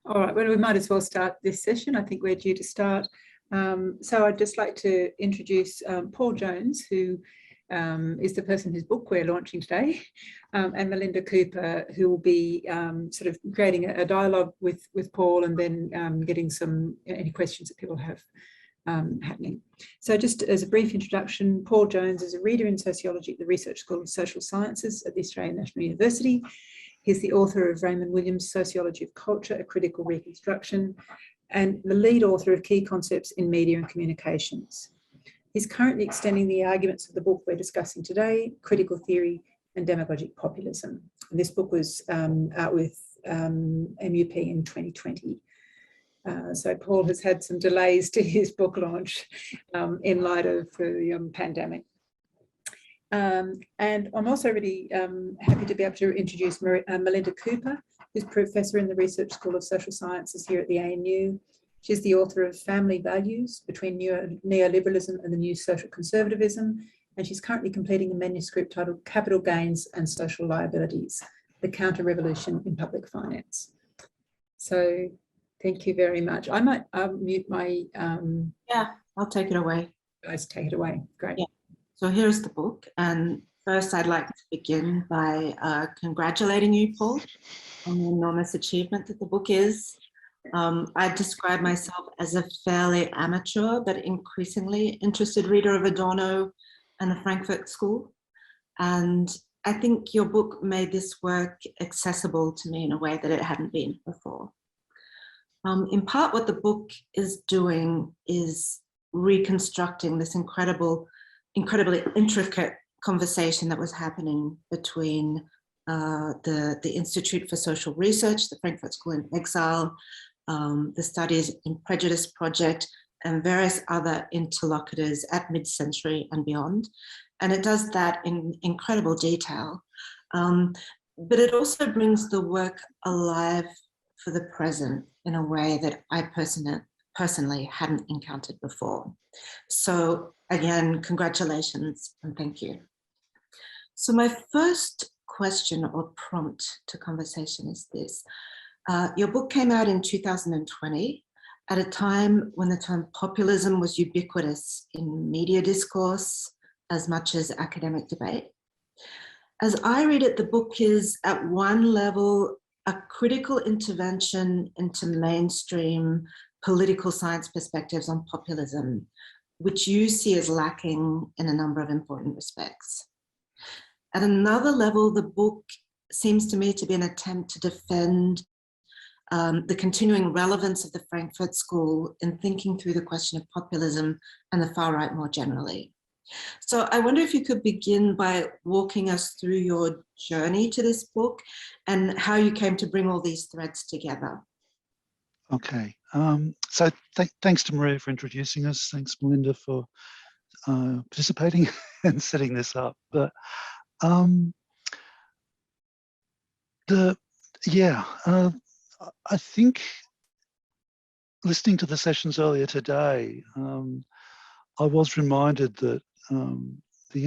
All right, well, we might as well start this session. I think we're due to start. So I'd just like to introduce Paul Jones, who is the person whose book we're launching today, and Melinda Cooper, who will be sort of creating a dialogue with Paul and then getting any questions that people have happening. So just as a brief introduction, Paul Jones is a reader in sociology at the Research School of Social Sciences at the Australian National University. He's the author of Raymond Williams' Sociology of Culture, A Critical Reconstruction, and the lead author of Key Concepts in Media and Communications. He's currently extending the arguments of the book we're discussing today, Critical Theory and Demagogic Populism. And this book was out with MUP in 2020. So Paul has had some delays to his book launch in light of the pandemic. And I'm also really happy to be able to introduce Melinda Cooper, who's Professor in the Research School of Social Sciences here at the ANU. She's the author of Family Values Between Neoliberalism and the New Social Conservatism, and she's currently completing a manuscript titled Capital Gains and Social Liabilities, The Counter-Revolution in Public Finance. So thank you very much. I might mute my... Yeah, I'll take it away. Guys, take it away. Great. Yeah. So here's the book, and first I'd like to begin by congratulating you, Paul, on the enormous achievement that the book is. I describe myself as a fairly amateur but increasingly interested reader of Adorno and the Frankfurt School, and I think your book made this work accessible to me in a way that it hadn't been before. In part, what the book is doing is reconstructing this incredibly intricate conversation that was happening between the Institute for Social Research, the Frankfurt School in Exile, the Studies in Prejudice Project, and various other interlocutors at mid-century and beyond. And it does that in incredible detail. But it also brings the work alive for the present in a way that I personally hadn't encountered before. So again, congratulations and thank you. So my first question or prompt to conversation is this. Your book came out in 2020 at a time when the term populism was ubiquitous in media discourse as much as academic debate. As I read it, the book is at one level a critical intervention into mainstream political science perspectives on populism, which you see as lacking in a number of important respects. At another level, the book seems to me to be an attempt to defend the continuing relevance of the Frankfurt School in thinking through the question of populism and the far right more generally. So I wonder if you could begin by walking us through your journey to this book and how you came to bring all these threads together. Okay, so thanks to Maria for introducing us. Thanks, Melinda, for participating and setting this up. But I think listening to the sessions earlier today, I was reminded that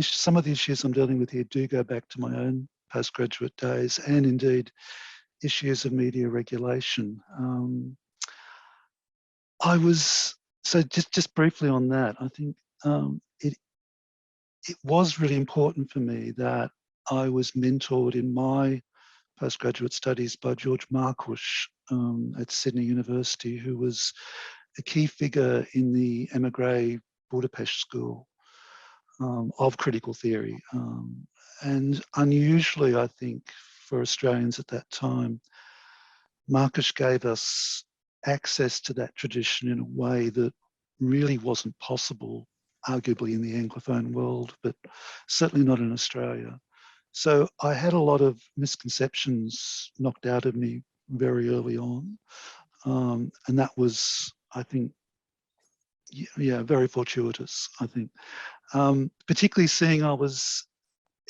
some of the issues I'm dealing with here do go back to my own postgraduate days, and indeed issues of media regulation. So just briefly on that, I think it was really important for me that I was mentored in my postgraduate studies by George Marqush at Sydney University, who was a key figure in the emigre Budapest School of critical theory. And unusually, I think, for Australians at that time, Marqush gave us access to that tradition in a way that really wasn't possible, arguably in the Anglophone world, but certainly not in Australia. So I had a lot of misconceptions knocked out of me very early on. And that was, I think, very fortuitous, I think. Particularly seeing I was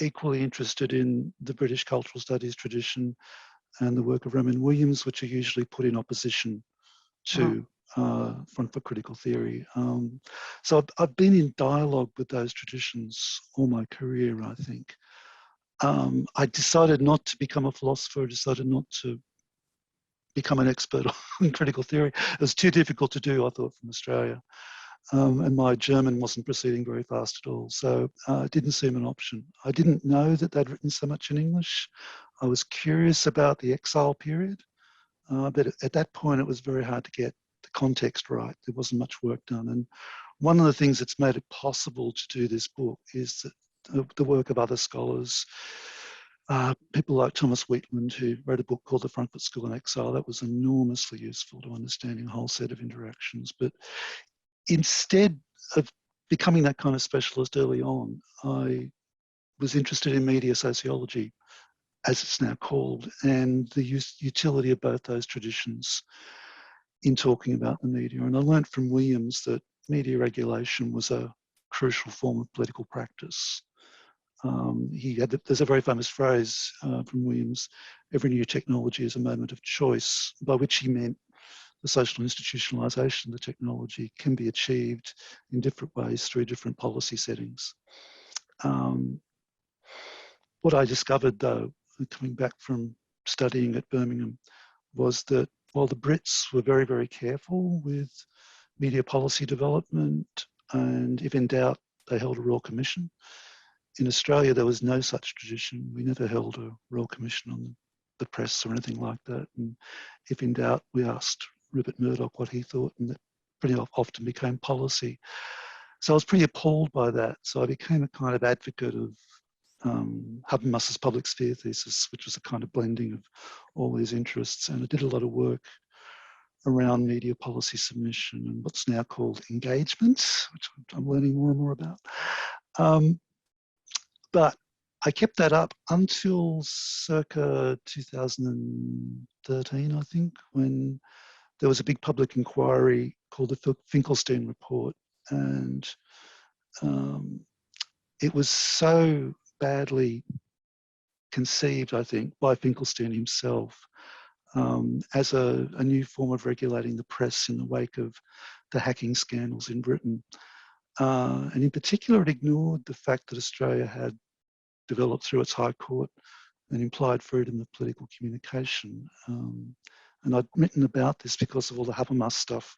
equally interested in the British cultural studies tradition and the work of Raymond Williams, which are usually put in opposition to Front for Critical Theory. So I've been in dialogue with those traditions all my career, I think. I decided not to become a philosopher. I decided not to become an expert on critical theory. It was too difficult to do, I thought, from Australia. And my German wasn't proceeding very fast at all. So it didn't seem an option. I didn't know that they'd written so much in English. I was curious about the exile period, but at that point it was very hard to get the context right. There wasn't much work done. And one of the things that's made it possible to do this book is that the work of other scholars, people like Thomas Wheatland, who wrote a book called The Frankfurt School in Exile, that was enormously useful to understanding a whole set of interactions. But instead of becoming that kind of specialist early on, I was interested in media sociology, as it's now called, and the utility of both those traditions in talking about the media. And I learned from Williams that media regulation was a crucial form of political practice. There's a very famous phrase from Williams, every new technology is a moment of choice, by which he meant the social institutionalization of the technology can be achieved in different ways through different policy settings. What I discovered, though, coming back from studying at Birmingham, was that while the Brits were very, very careful with media policy development, and if in doubt, they held a Royal Commission, in Australia, there was no such tradition. We never held a Royal Commission on the press or anything like that. And if in doubt, we asked Rupert Murdoch what he thought, and that pretty often became policy. So I was pretty appalled by that. So I became a kind of advocate of Habermas's public sphere thesis, which was a kind of blending of all these interests. And I did a lot of work around media policy submission and what's now called engagement, which I'm learning more and more about. But I kept that up until circa 2013, I think, when there was a big public inquiry called the Finkelstein Report. And it was so badly conceived, I think, by Finkelstein himself as a new form of regulating the press in the wake of the hacking scandals in Britain. And in particular, it ignored the fact that Australia had developed through its High Court an implied freedom of political communication. And I'd written about this because of all the Habermas stuff.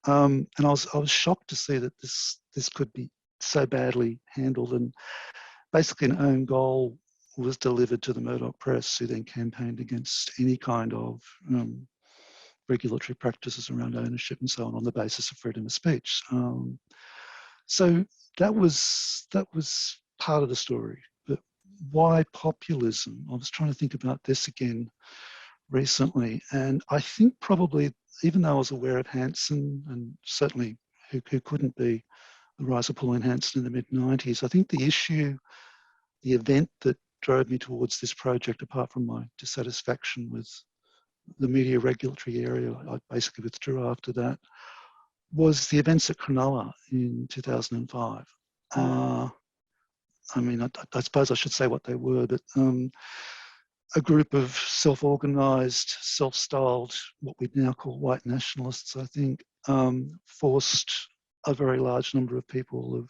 And I was shocked to see that this could be so badly handled. And basically an own goal was delivered to the Murdoch press, who then campaigned against any kind of regulatory practices around ownership and so on the basis of freedom of speech. So that was part of the story. But why populism? I was trying to think about this again recently, and I think probably, even though I was aware of Hanson, and certainly who couldn't be the rise of Pauline Hanson in the mid-90s, I think the issue, the event that drove me towards this project, apart from my dissatisfaction with the media regulatory area, I basically withdrew after that, was the events at Cronulla in 2005. I mean, I suppose I should say what they were, but a group of self-organised, self-styled, what we'd now call white nationalists, I think, forced a very large number of people of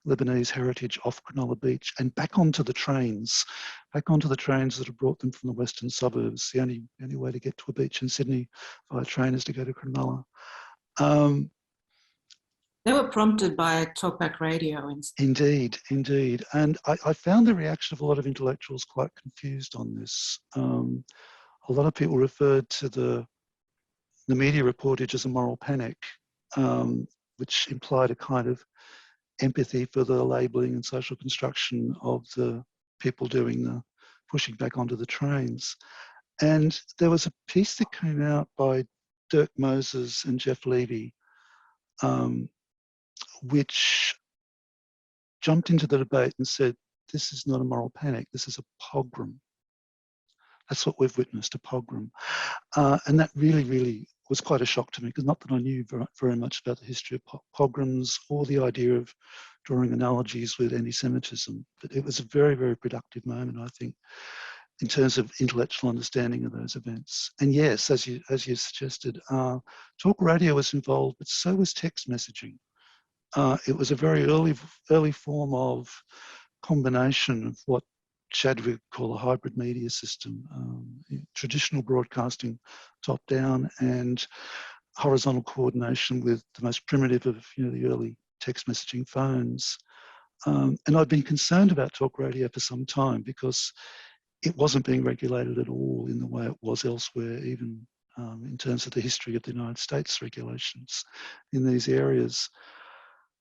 Lebanese heritage off Cronulla Beach and back onto the trains that have brought them from the western suburbs. The only way to get to a beach in Sydney via train is to go to Cronulla. They were prompted by talkback radio. Indeed. And I found the reaction of a lot of intellectuals quite confused on this. A lot of people referred to the media reportage as a moral panic, which implied a kind of empathy for the labelling and social construction of the people doing the pushing back onto the trains. And there was a piece that came out by Dirk Moses and Jeff Levy, which jumped into the debate and said, this is not a moral panic, this is a pogrom. That's what we've witnessed, a pogrom. And that really, really was quite a shock to me, because not that I knew very much about the history of pogroms or the idea of drawing analogies with anti-Semitism, but it was a very, very productive moment, I think, in terms of intellectual understanding of those events. And yes, as you suggested, talk radio was involved, but so was text messaging. It was a very early form of combination of what Chadwick call a hybrid media system, traditional broadcasting top down and horizontal coordination with the most primitive of the early text messaging phones. And I'd been concerned about talk radio for some time because it wasn't being regulated at all in the way it was elsewhere, even in terms of the history of the United States regulations in these areas.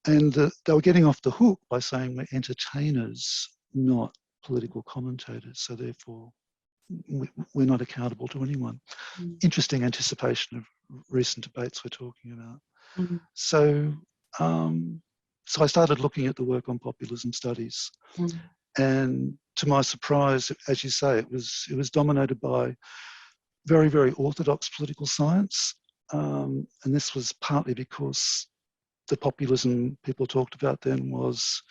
And they were getting off the hook by saying we're entertainers, not political commentators, so therefore we're not accountable to anyone. Interesting anticipation of recent debates we're talking about. So I started looking at the work on populism studies, and to my surprise, as you say, it was dominated by very, very orthodox political science, and this was partly because the populism people talked about then was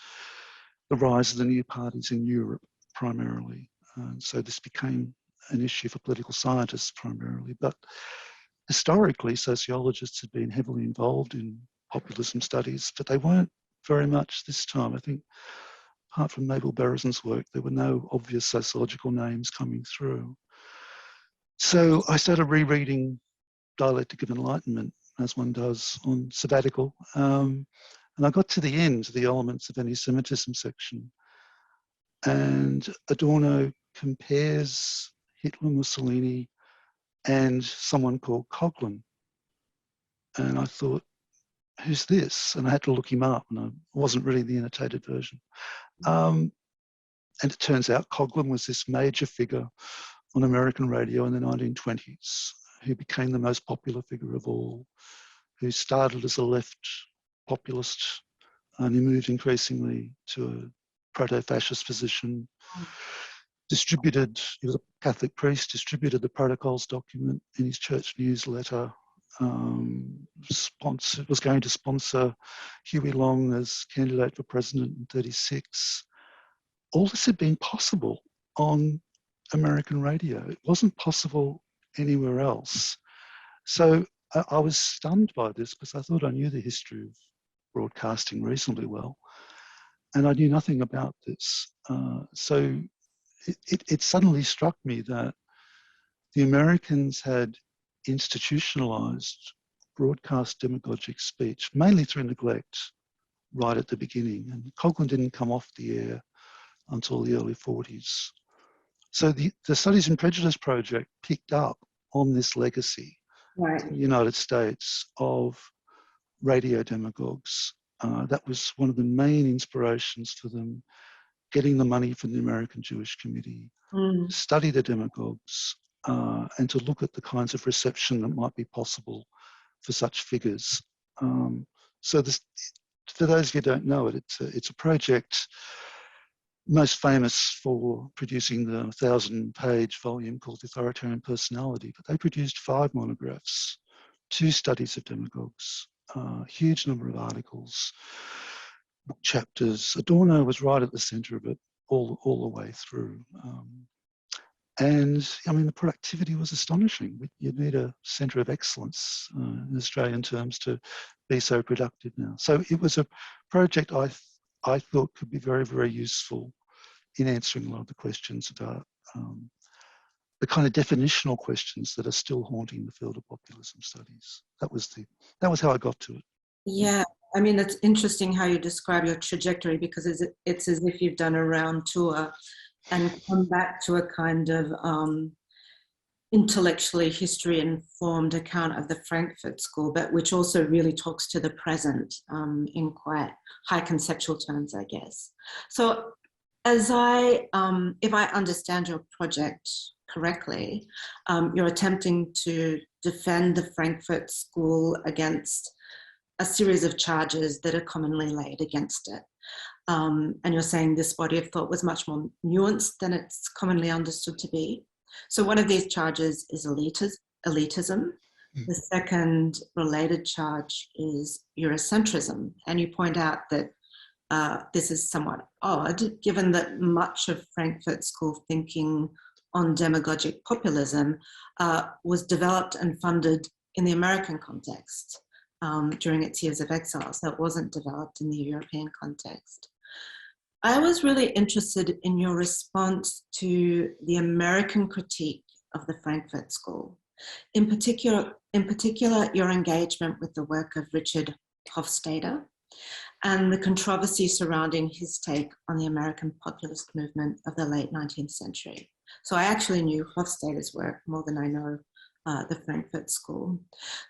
the rise of the new parties in Europe primarily. So this became an issue for political scientists primarily. But historically, sociologists had been heavily involved in populism studies, but they weren't very much this time. I think apart from Mabel Berezon's work, there were no obvious sociological names coming through. So I started rereading Dialectic of Enlightenment, as one does on sabbatical. And I got to the end, the elements of anti-Semitism section. And Adorno compares Hitler, Mussolini, and someone called Coughlin. And I thought, who's this? And I had to look him up, and I wasn't really the annotated version. And it turns out Coughlin was this major figure on American radio in the 1920s, who became the most popular figure of all, who started as a left populist and he moved increasingly to a proto-fascist position, distributed, he was a Catholic priest, distributed the Protocols document in his church newsletter, was going to sponsor Huey Long as candidate for president in 1936. All this had been possible on American radio. It wasn't possible anywhere else. So I was stunned by this because I thought I knew the history of broadcasting reasonably well, and I knew nothing about this. So it suddenly struck me that the Americans had institutionalized broadcast demagogic speech, mainly through neglect, right at the beginning. And Coughlin didn't come off the air until the early 40s. So the Studies in Prejudice project picked up on this legacy in the United States of radio demagogues. That was one of the main inspirations for them getting the money from the American Jewish Committee, study the demagogues, and to look at the kinds of reception that might be possible for such figures. So this, for those of you who don't know it, it's a project most famous for producing the 1,000-page volume called The Authoritarian Personality, but they produced 5 monographs, 2 studies of demagogues, a huge number of articles, book chapters. Adorno was right at the centre of it all the way through. And I mean, the productivity was astonishing. You'd need a centre of excellence in Australian terms to be so productive now. So it was a project I thought could be very, very useful in answering a lot of the questions about the kind of definitional questions that are still haunting the field of populism studies. That was how I got to it. Yeah, I mean, it's interesting how you describe your trajectory, because it's as if you've done a round tour and come back to a kind of intellectually history-informed account of the Frankfurt School, but which also really talks to the present in quite high conceptual terms, I guess. So if I understand your project correctly, you're attempting to defend the Frankfurt School against a series of charges that are commonly laid against it. And you're saying this body of thought was much more nuanced than it's commonly understood to be. So one of these charges is elitism. The second related charge is Eurocentrism. And you point out that this is somewhat odd, given that much of Frankfurt School thinking on demagogic populism was developed and funded in the American context during its years of exile. So it wasn't developed in the European context. I was really interested in your response to the American critique of the Frankfurt School. In particular, your engagement with the work of Richard Hofstadter and the controversy surrounding his take on the American populist movement of the late 19th century. So I actually knew Hofstadter's work more than I know the Frankfurt School.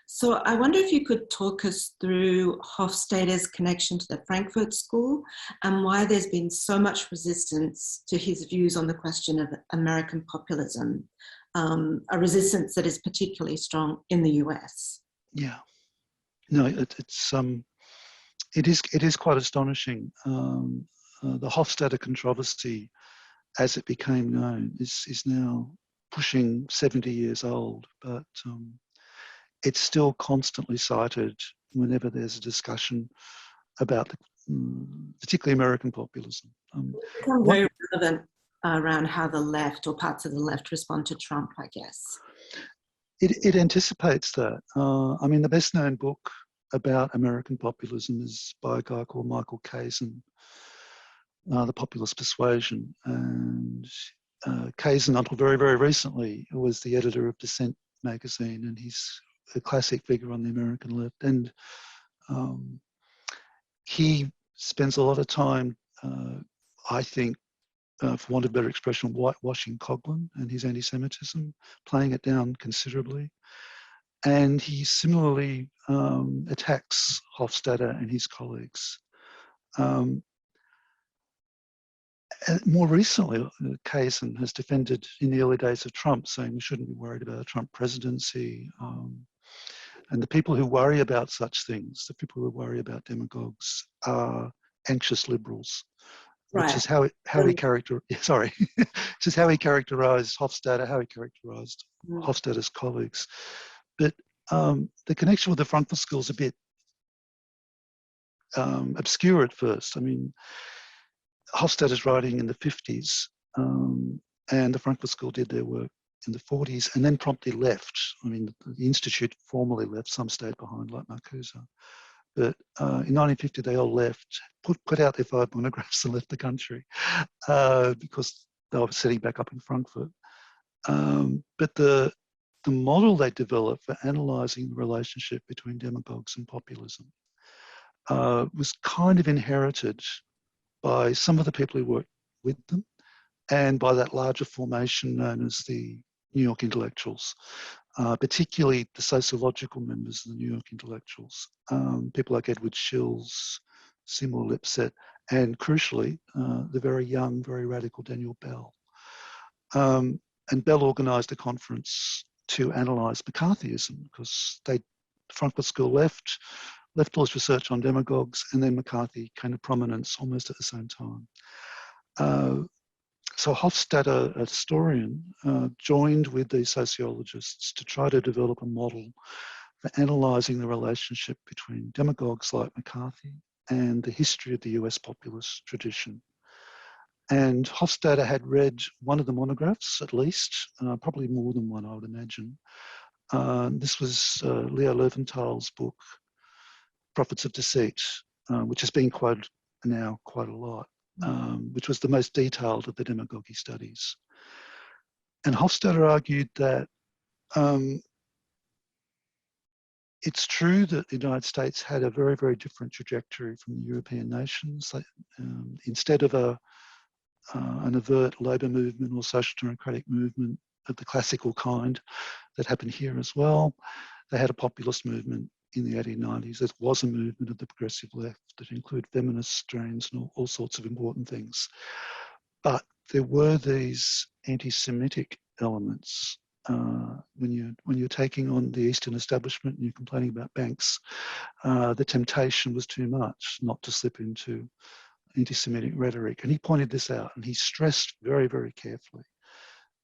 So I wonder if you could talk us through Hofstadter's connection to the Frankfurt School and why there's been so much resistance to his views on the question of American populism, a resistance that is particularly strong in the US. Yeah, no, it is quite astonishing. The Hofstadter controversy, as it became known, is now pushing 70 years old, but it's still constantly cited whenever there's a discussion about particularly American populism. It's become very relevant around how the left or parts of the left respond to Trump, I guess. It anticipates that. I mean, the best known book about American populism is by a guy called Michael Kazin, The Populist Persuasion. And Kazin, until very, very recently, was the editor of Dissent magazine, and he's a classic figure on the American left. And he spends a lot of time, I think, for want of a better expression, whitewashing Coughlin and his anti-Semitism, playing it down considerably. And he similarly attacks Hofstadter and his colleagues. More recently, Kazin has defended in the early days of Trump, saying we shouldn't be worried about a Trump presidency. And the people who worry about such things, the people who worry about demagogues, are anxious liberals, right. Which is how he characterized Hofstadter, how he characterized Hofstadter's colleagues. But the connection with the Frankfurt School is a bit obscure at first. I mean, Hofstadter's writing in the 50s, and the Frankfurt School did their work in the 40s and then promptly left. I mean, the Institute formally left, some stayed behind, like Marcuse. But in 1950, they all left, put out their 5 monographs and left the country because they were setting back up in Frankfurt. But the model they developed for analysing the relationship between demagogues and populism was kind of inherited by some of the people who worked with them and by that larger formation known as the New York intellectuals, particularly the sociological members of the New York intellectuals, people like Edward Schulz, Seymour Lipset, and crucially, the very young, very radical Daniel Bell. And Bell organised a conference to analyse McCarthyism because Frankfurt School left all its research on demagogues, and then McCarthy came to prominence almost at the same time. So Hofstadter, a historian, joined with these sociologists to try to develop a model for analysing the relationship between demagogues like McCarthy and the history of the US populist tradition. And Hofstadter had read one of the monographs, at least, probably more than one, I would imagine. This was Leo Leventhal's book, Prophets of Deceit, which has been quoted now quite a lot, which was the most detailed of the demagogy studies. And Hofstadter argued that it's true that the United States had a very, very different trajectory from the European nations. Instead of an overt labour movement or social democratic movement of the classical kind that happened here as well, they had a populist movement in the 1890s. There was a movement of the progressive left that included feminist strains and all sorts of important things. But there were these anti-Semitic elements. When you're taking on the Eastern establishment and you're complaining about banks, the temptation was too much not to slip into anti-Semitic rhetoric. And he pointed this out, and he stressed very, very carefully.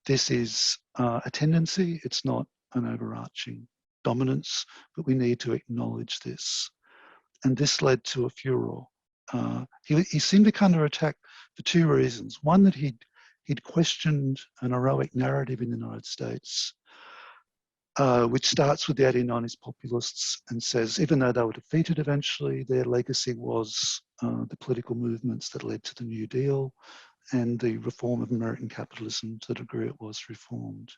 This is a tendency, it's not an overarching dominance, but we need to acknowledge this. And this led to a furor. He seemed to come under attack for two reasons. One, that he'd questioned an heroic narrative in the United States which starts with the 1890s populists and says, even though they were defeated eventually, their legacy was the political movements that led to the New Deal and the reform of American capitalism to the degree it was reformed.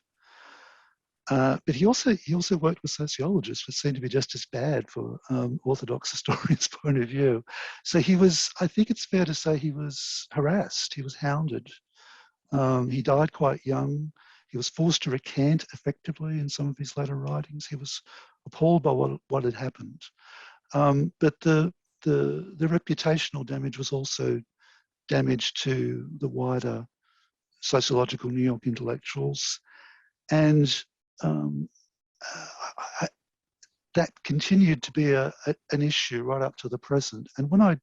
But he also worked with sociologists, which seemed to be just as bad for orthodox historians' point of view. So he was, I think it's fair to say, he was harassed, he was hounded. He died quite young. He was forced to recant effectively in some of his later writings. He was appalled by what had happened. But the reputational damage was also damage to the wider sociological New York intellectuals. And that continued to be an issue right up to the present. And when I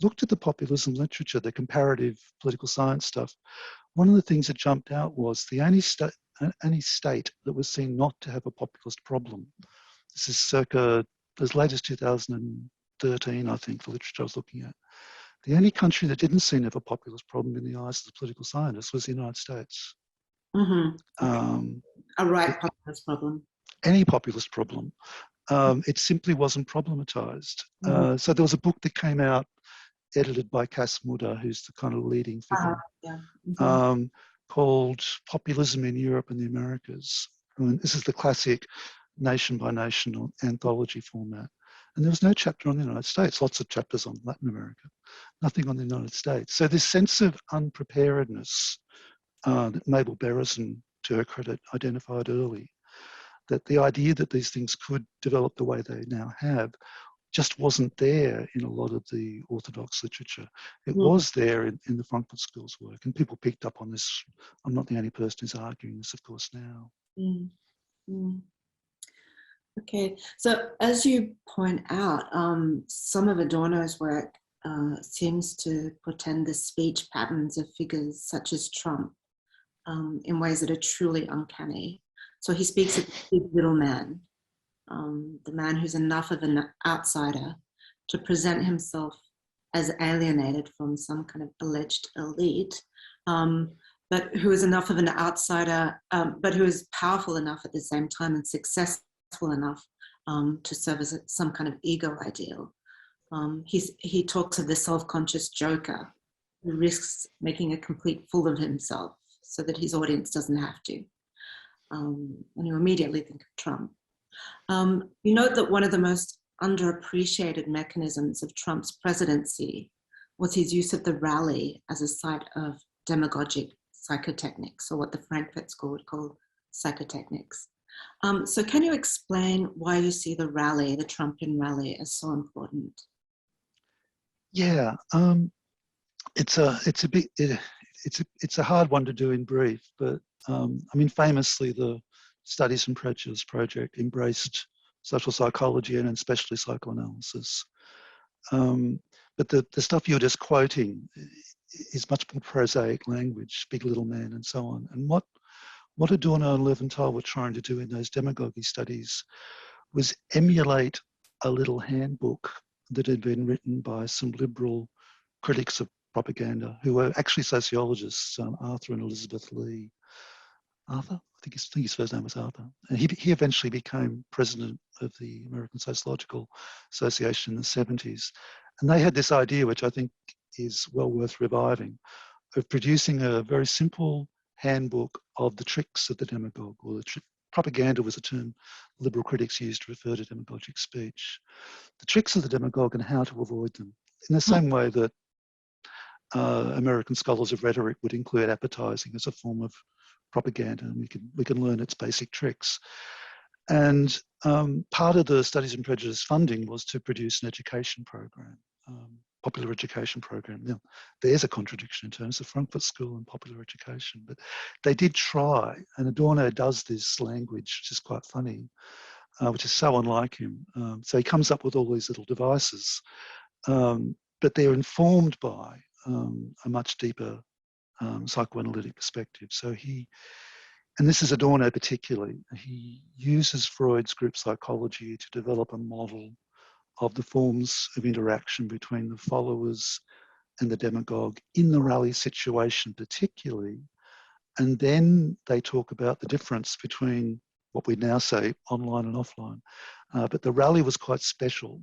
looked at the populism literature, the comparative political science stuff, one of the things that jumped out was the only state that was seen not to have a populist problem. This is circa as late as 2013, I think, the literature I was looking at. The only country that didn't seem to have a populist problem in the eyes of the political scientists was the United States. Mm-hmm. A right populist problem. Any populist problem. It simply wasn't problematized. Mm-hmm. So there was a book that came out edited by Cass Mutter, who's the kind of leading figure, Yeah. Mm-hmm. Called Populism in Europe and the Americas. And this is the classic nation by nation anthology format. And there was no chapter on the United States, lots of chapters on Latin America, nothing on the United States. So this sense of unpreparedness that Mabel Berrison, to her credit, identified early, that the idea that these things could develop the way they now have just wasn't there in a lot of the orthodox literature. It was there in the Frankfurt School's work, and people picked up on this. I'm not the only person who's arguing this, of course, now. Okay, so as you point out, some of Adorno's work seems to portend the speech patterns of figures such as Trump in ways that are truly uncanny. So he speaks of the big little man, the man who's enough of an outsider to present himself as alienated from some kind of alleged elite, but who is enough of an outsider, but who is powerful enough at the same time and successful enough to serve as some kind of ego ideal. He talks of the self-conscious joker who risks making a complete fool of himself so that his audience doesn't have to. And you immediately think of Trump. You note that one of the most underappreciated mechanisms of Trump's presidency was his use of the rally as a site of demagogic psychotechnics, or what the Frankfurt School would call psychotechnics. So can you explain why you see the rally, the Trumpian rally, as so important? Yeah, it's a hard one to do in brief, but I mean, famously, the Studies and Prejudice project embraced social psychology and especially psychoanalysis. But the stuff you're just quoting is much more prosaic language, big little man and so on. And what Adorno and Leventhal were trying to do in those demagogy studies was emulate a little handbook that had been written by some liberal critics of propaganda who were actually sociologists, Arthur and Elizabeth Lee. Arthur? I think his first name was Arthur. And he eventually became president of the American Sociological Association in the 70s. And they had this idea, which I think is well worth reviving, of producing a very simple handbook of the tricks of the demagogue, or propaganda was a term liberal critics used to refer to demagogic speech. The tricks of the demagogue and how to avoid them, in the same way that American scholars of rhetoric would include advertising as a form of propaganda, and we can learn its basic tricks. And part of the Studies and Prejudice funding was to produce an education program, popular education program. Now, there's a contradiction in terms of Frankfurt School and popular education, but they did try, and Adorno does this language, which is quite funny, which is so unlike him. So he comes up with all these little devices, but they're informed by a much deeper psychoanalytic perspective. So and this is Adorno particularly, he uses Freud's group psychology to develop a model of the forms of interaction between the followers and the demagogue in the rally situation particularly. And then they talk about the difference between what we now say online and offline. But the rally was quite special,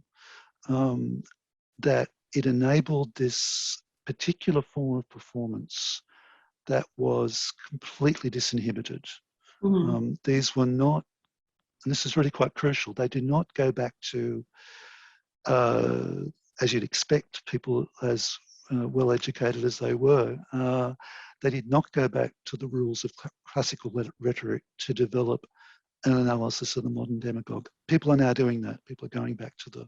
that it enabled this particular form of performance that was completely disinhibited. These were not, and this is really quite crucial, they did not go back to, as you'd expect, people as well educated as they were, they did not go back to the rules of classical rhetoric to develop an analysis of the modern demagogue. People are now doing that. People are going back to the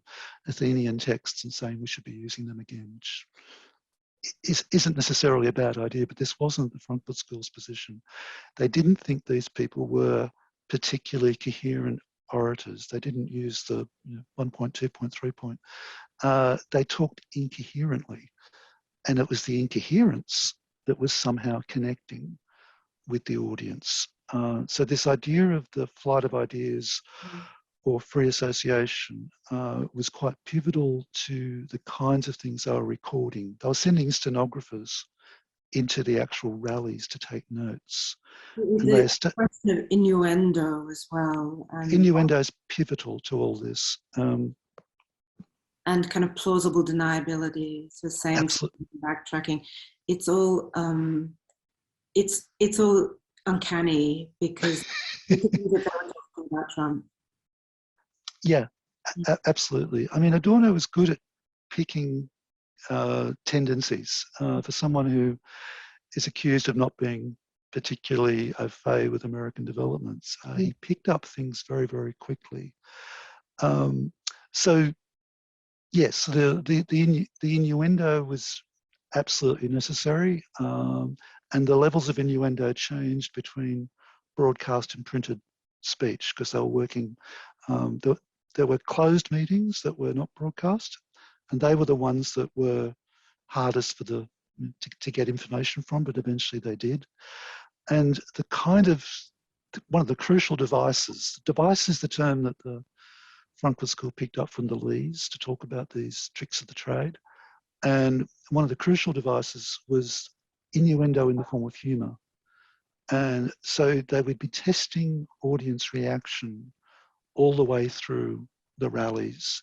Athenian texts and saying we should be using them again, which isn't necessarily a bad idea, but this wasn't the Frankfurt School's position. They didn't think these people were particularly coherent orators. They didn't use the 1 point, 2 point, 3 point. They talked incoherently, and it was the incoherence that was somehow connecting with the audience. So this idea of the flight of ideas or free association was quite pivotal to the kinds of things they were recording. They were sending stenographers into the actual rallies to take notes. The question of innuendo as well. Innuendo is pivotal to all this. And kind of plausible deniability, so saying backtracking. It's all it's all uncanny because they were talking about Trump. Yeah, absolutely. I mean, Adorno was good at picking tendencies. For someone who is accused of not being particularly au fait with American developments, he picked up things very, very quickly. So yes, the innuendo was absolutely necessary, and the levels of innuendo changed between broadcast and printed speech because they were working. There were closed meetings that were not broadcast, and they were the ones that were hardest for to get information from, but eventually they did. And one of the crucial devices is the term that the Frankfurt School picked up from the Lees to talk about these tricks of the trade. And one of the crucial devices was innuendo in the form of humour. And so they would be testing audience reaction all the way through the rallies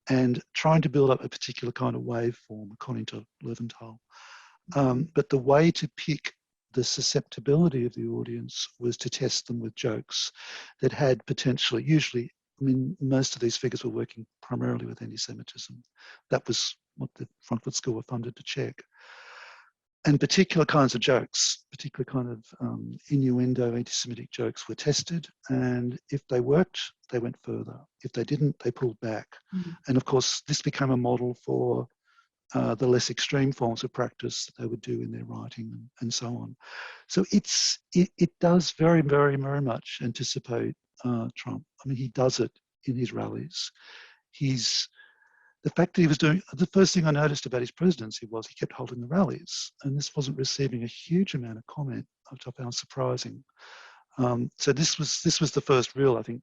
and trying to build up a particular kind of waveform, according to Leventhal. But the way to pick the susceptibility of the audience was to test them with jokes that had potentially, usually, I mean, most of these figures were working primarily with anti-Semitism. That was what the Frankfurt School were funded to check. And particular kinds of jokes, particular kind of innuendo, anti-Semitic jokes were tested. And if they worked, they went further. If they didn't, they pulled back. And of course, this became a model for the less extreme forms of practice that they would do in their writing and so on. So it does very, very, very much anticipate Trump. I mean, he does it in his rallies. The fact that he was doing, the first thing I noticed about his presidency was he kept holding the rallies, and this wasn't receiving a huge amount of comment, which I found surprising. So this was the first real, I think,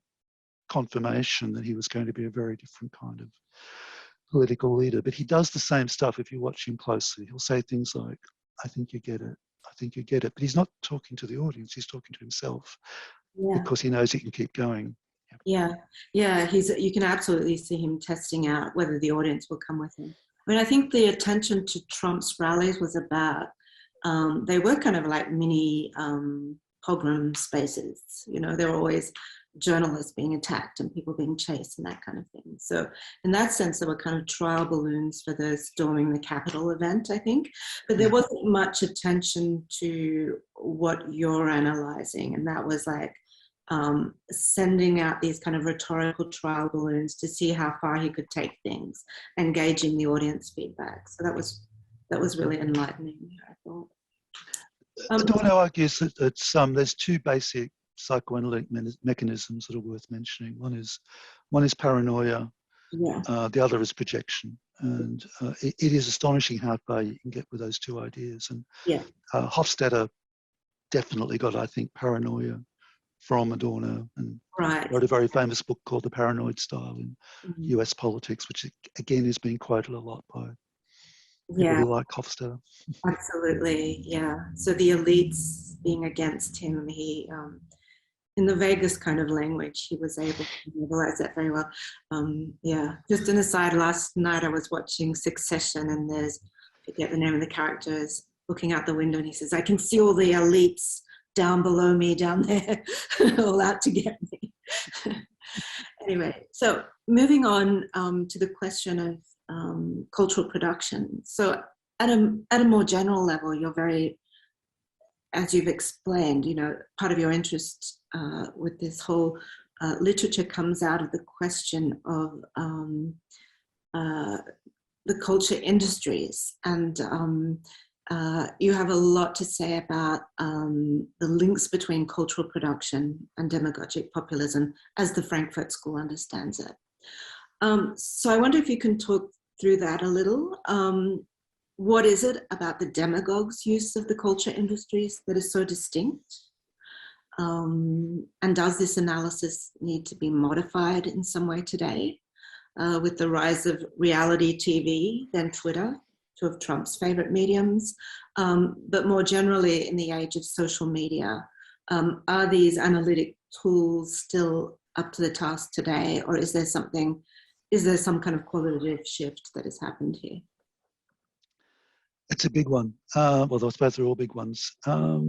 confirmation that he was going to be a very different kind of political leader. But he does the same stuff if you watch him closely. He'll say things like, I think you get it, I think you get it. But he's not talking to the audience, he's talking to himself because he knows he can keep going. Yeah, you can absolutely see him testing out whether the audience will come with him. I mean, I think the attention to Trump's rallies was about, they were kind of like mini pogrom spaces. You know, there were always journalists being attacked and people being chased and that kind of thing. So in that sense, there were kind of trial balloons for the storming the Capitol event, I think. But there wasn't much attention to what you're analysing, and that was like, sending out these kind of rhetorical trial balloons to see how far he could take things, engaging the audience feedback. So that was really enlightening, I thought. Adorno argues that there's two basic psychoanalytic mechanisms that are worth mentioning. One is paranoia. The other is projection. And it is astonishing how far you can get with those two ideas. And Hofstadter definitely got, I think, paranoia from Adorno, and wrote a very famous book called The Paranoid Style in US Politics, which again is being quoted a lot by people who like Hofstadter. Absolutely, yeah. So the elites being against him, in the vaguest kind of language, he was able to mobilize that very well. Yeah, just an aside, last night I was watching Succession, and there's, I forget the name of the characters, looking out the window, and he says, I can see all the elites down below me, down there, all out to get me. Anyway, so moving on to the question of cultural production. So at a more general level, you're very, as you've explained, you know, part of your interest with this whole literature comes out of the question of the culture industries. And you have a lot to say about the links between cultural production and demagogic populism as the Frankfurt School understands it. So I wonder if you can talk through that a little. What is it about the demagogues' use of the culture industries that is so distinct? And does this analysis need to be modified in some way today with the rise of reality TV, then Twitter, two of Trump's favorite mediums, but more generally in the age of social media? Are these analytic tools still up to the task today, or is there some kind of qualitative shift that has happened here? It's a big one. Well, I suppose they're all big ones. I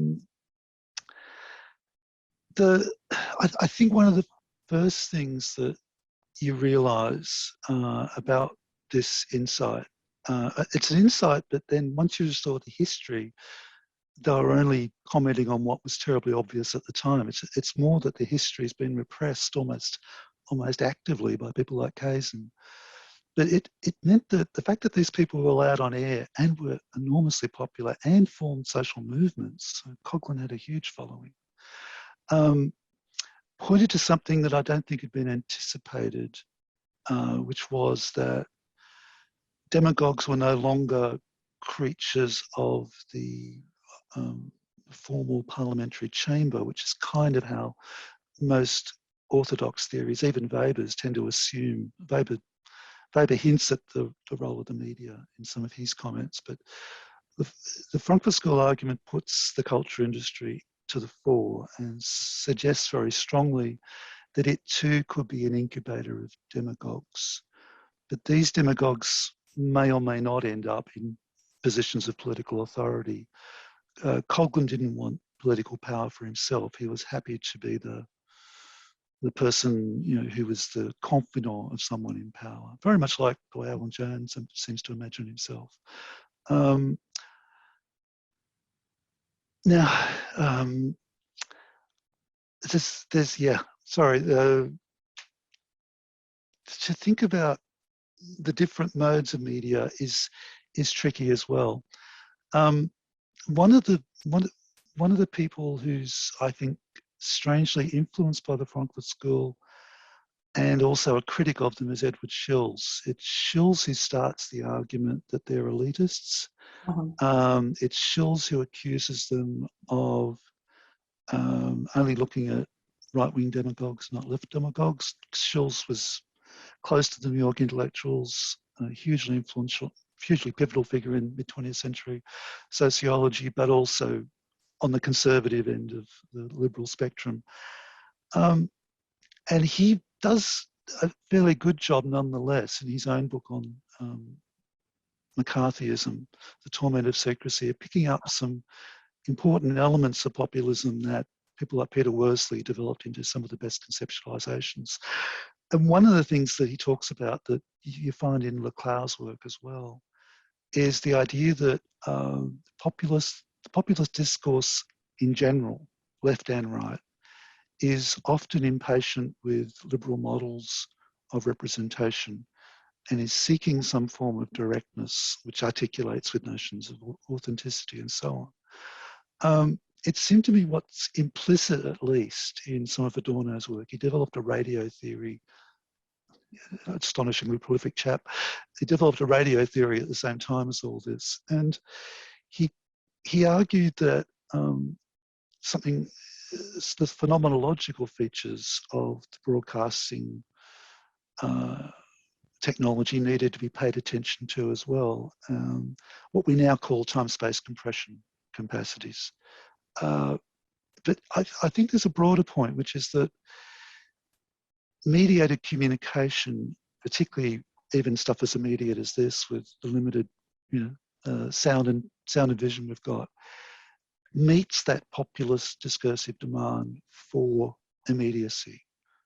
think one of the first things that you realise about this insight, it's an insight, but then once you saw the history, they were only commenting on what was terribly obvious at the time. It's more that the history has been repressed almost actively by people like Kazin. But it meant that the fact that these people were allowed on air and were enormously popular and formed social movements, so Coughlin had a huge following, pointed to something that I don't think had been anticipated, which was that demagogues were no longer creatures of the formal parliamentary chamber, which is kind of how most orthodox theories, even Weber's, tend to assume. Weber hints at the role of the media in some of his comments, but the Frankfurt School argument puts the culture industry to the fore and suggests very strongly that it too could be an incubator of demagogues. But these demagogues may or may not end up in positions of political authority. Coughlin didn't want political power for himself. He was happy to be the person, you know, who was the confidant of someone in power, very much like the way Alan Jones seems to imagine himself. To think about the different modes of media is tricky as well. One of the people who's, I think, strangely influenced by the Frankfurt School and also a critic of them is Edward Schulz. It's Schulz who starts the argument that they're elitists. It's Schulz who accuses them of only looking at right-wing demagogues, not left demagogues. Schulz was close to the New York intellectuals, hugely influential, hugely pivotal figure in mid-20th century sociology, but also on the conservative end of the liberal spectrum. And he does a fairly good job nonetheless in his own book on McCarthyism, The Torment of Secrecy, of picking up some important elements of populism that people like Peter Worsley developed into some of the best conceptualizations. And one of the things that he talks about that you find in Leclerc's work as well is the idea that populist discourse in general, left and right, is often impatient with liberal models of representation and is seeking some form of directness, which articulates with notions of authenticity and so on. It seemed to me what's implicit, at least, in some of Adorno's work. He developed a radio theory, astonishingly prolific chap. He developed a radio theory at the same time as all this. And he argued that the phenomenological features of the broadcasting technology needed to be paid attention to as well. What we now call time-space compression capacities. but I think there's a broader point, which is that mediated communication, particularly even stuff as immediate as this, with the limited, sound and vision we've got, meets that populist discursive demand for immediacy.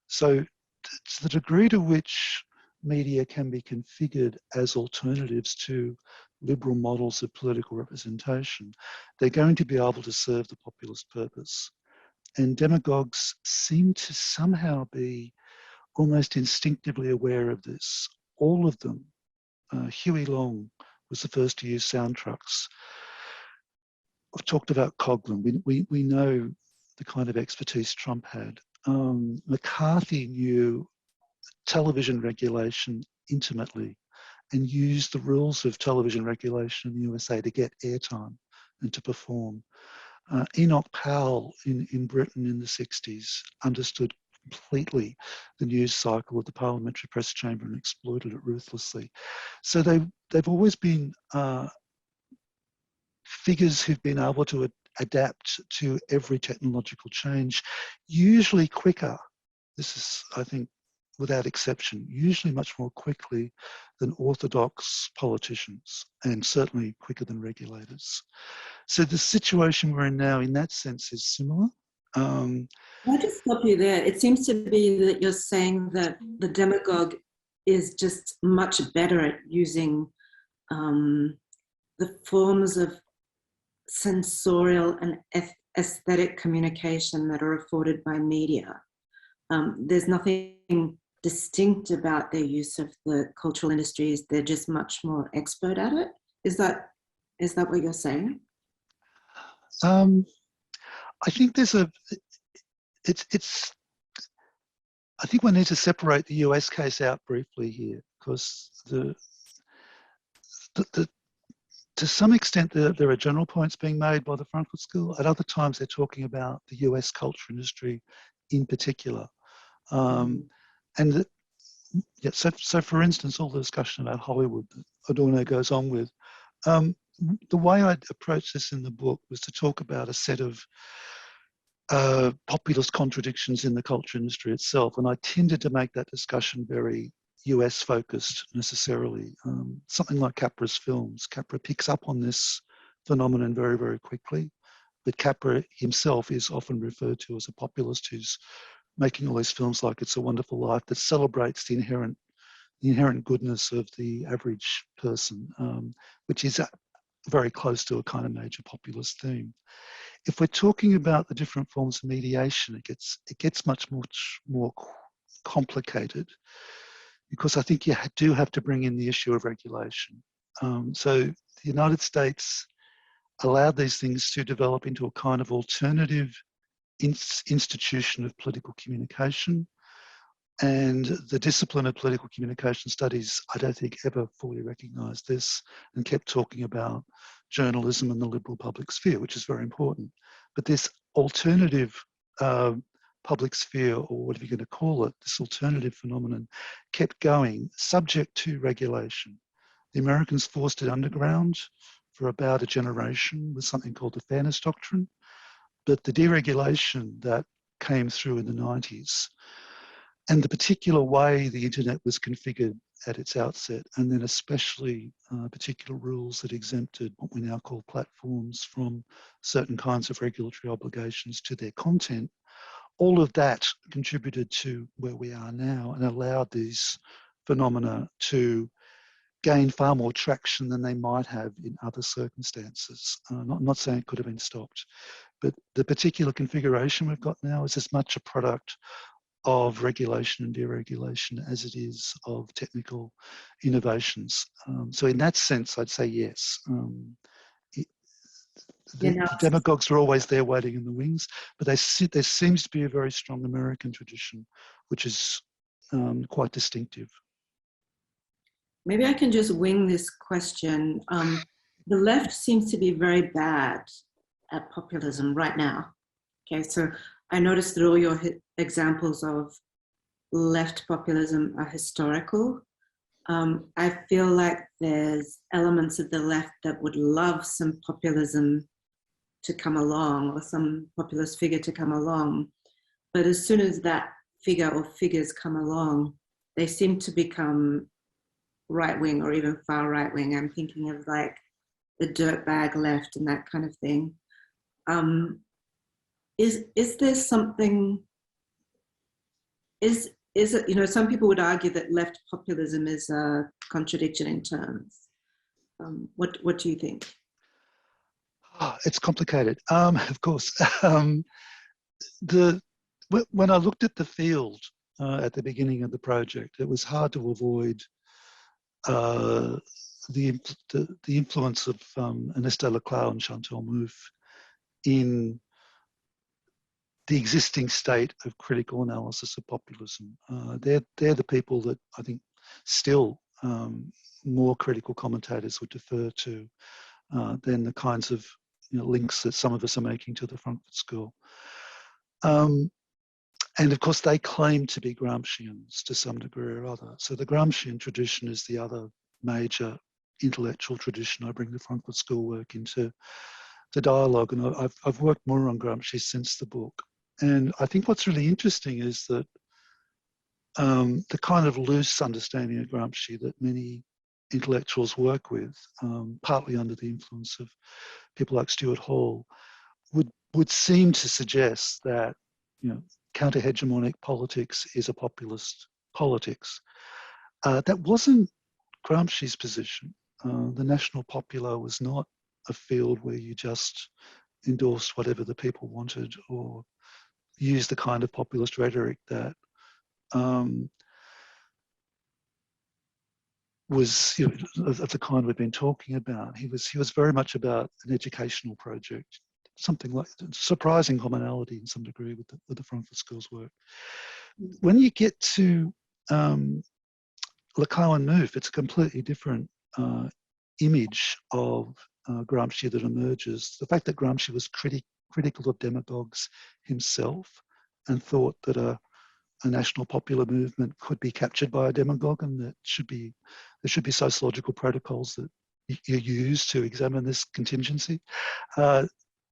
So to the degree to which media can be configured as alternatives to liberal models of political representation, they're going to be able to serve the populist purpose. And demagogues seem to somehow be almost instinctively aware of this. All of them. Huey Long was the first to use sound trucks. I've talked about Coughlin. We know the kind of expertise Trump had. McCarthy knew television regulation intimately and used the rules of television regulation in the USA to get airtime and to perform. Enoch Powell in Britain in the 60s understood completely the news cycle of the parliamentary press chamber and exploited it ruthlessly. So they've always been figures who've been able to adapt to every technological change, usually quicker. This is, I think, without exception, usually much more quickly than orthodox politicians, and certainly quicker than regulators. So the situation we're in now, in that sense, is similar. Can I just stop you there? It seems to be that you're saying that the demagogue is just much better at using the forms of sensorial and aesthetic communication that are afforded by media. There's nothing distinct about their use of the cultural industries. They're just much more expert at it. Is that what you're saying? I think there's I think we need to separate the US case out briefly here, because to some extent there are general points being made by the Frankfurt School. At other times they're talking about the US culture industry in particular. So for instance, all the discussion about Hollywood that Adorno goes on with, the way I approached this in the book was to talk about a set of populist contradictions in the culture industry itself, and I tended to make that discussion very US focused necessarily. Something like Capra's films. Capra picks up on this phenomenon very, very quickly, but Capra himself is often referred to as a populist who's making all these films like It's a Wonderful Life that celebrates the inherent goodness of the average person, which is very close to a kind of major populist theme. If we're talking about the different forms of mediation, it gets much more complicated, because I think you do have to bring in the issue of regulation. So the United States allowed these things to develop into a kind of alternative institution of political communication. And the discipline of political communication studies, I don't think ever fully recognised this and kept talking about journalism and the liberal public sphere, which is very important. But this alternative public sphere, or whatever you're going to call it, this alternative phenomenon kept going, subject to regulation. The Americans forced it underground for about a generation with something called the Fairness Doctrine. But the deregulation that came through in the 90s, and the particular way the internet was configured at its outset, and then especially particular rules that exempted what we now call platforms from certain kinds of regulatory obligations to their content, all of that contributed to where we are now and allowed these phenomena to gain far more traction than they might have in other circumstances. Not saying it could have been stopped, but the particular configuration we've got now is as much a product of regulation and deregulation as it is of technical innovations. So in that sense, I'd say yes. The demagogues are always there waiting in the wings, but there seems to be a very strong American tradition, which is quite distinctive. Maybe I can just wing this question. The left seems to be very bad at populism right now. Okay, so I noticed that all your examples of left populism are historical. I feel like there's elements of the left that would love some populism to come along, or some populist figure to come along. But as soon as that figure or figures come along, they seem to become right-wing or even far right-wing. I'm thinking of like the dirtbag left and that kind of thing. Is there something, is it, you know, some people would argue that left populism is a contradiction in terms. What do you think? Oh, it's complicated, of course. When I looked at the field at the beginning of the project, it was hard to avoid the influence of Ernesto Laclau and Chantal Mouffe in the existing state of critical analysis of populism. They're the people that I think still more critical commentators would defer to than the kinds of links that some of us are making to the Frankfurt School. And of course, they claim to be Gramscians to some degree or other. So the Gramscian tradition is the other major intellectual tradition. I bring the Frankfurt School work into the dialogue, and I've worked more on Gramsci since the book. And I think what's really interesting is that the kind of loose understanding of Gramsci that many intellectuals work with, partly under the influence of people like Stuart Hall, would seem to suggest that, counter-hegemonic politics is a populist politics. That wasn't Gramsci's position. The national popular was not a field where you just endorsed whatever the people wanted or used the kind of populist rhetoric that was of the kind we've been talking about. He was very much about an educational project, something like surprising commonality in some degree with the Frankfurt School's work. When you get to Laclau and Mouffe, it's a completely different image of Gramsci that emerges. The fact that Gramsci was critical of demagogues himself and thought that a national popular movement could be captured by a demagogue, and that there should be sociological protocols that you use to examine this contingency.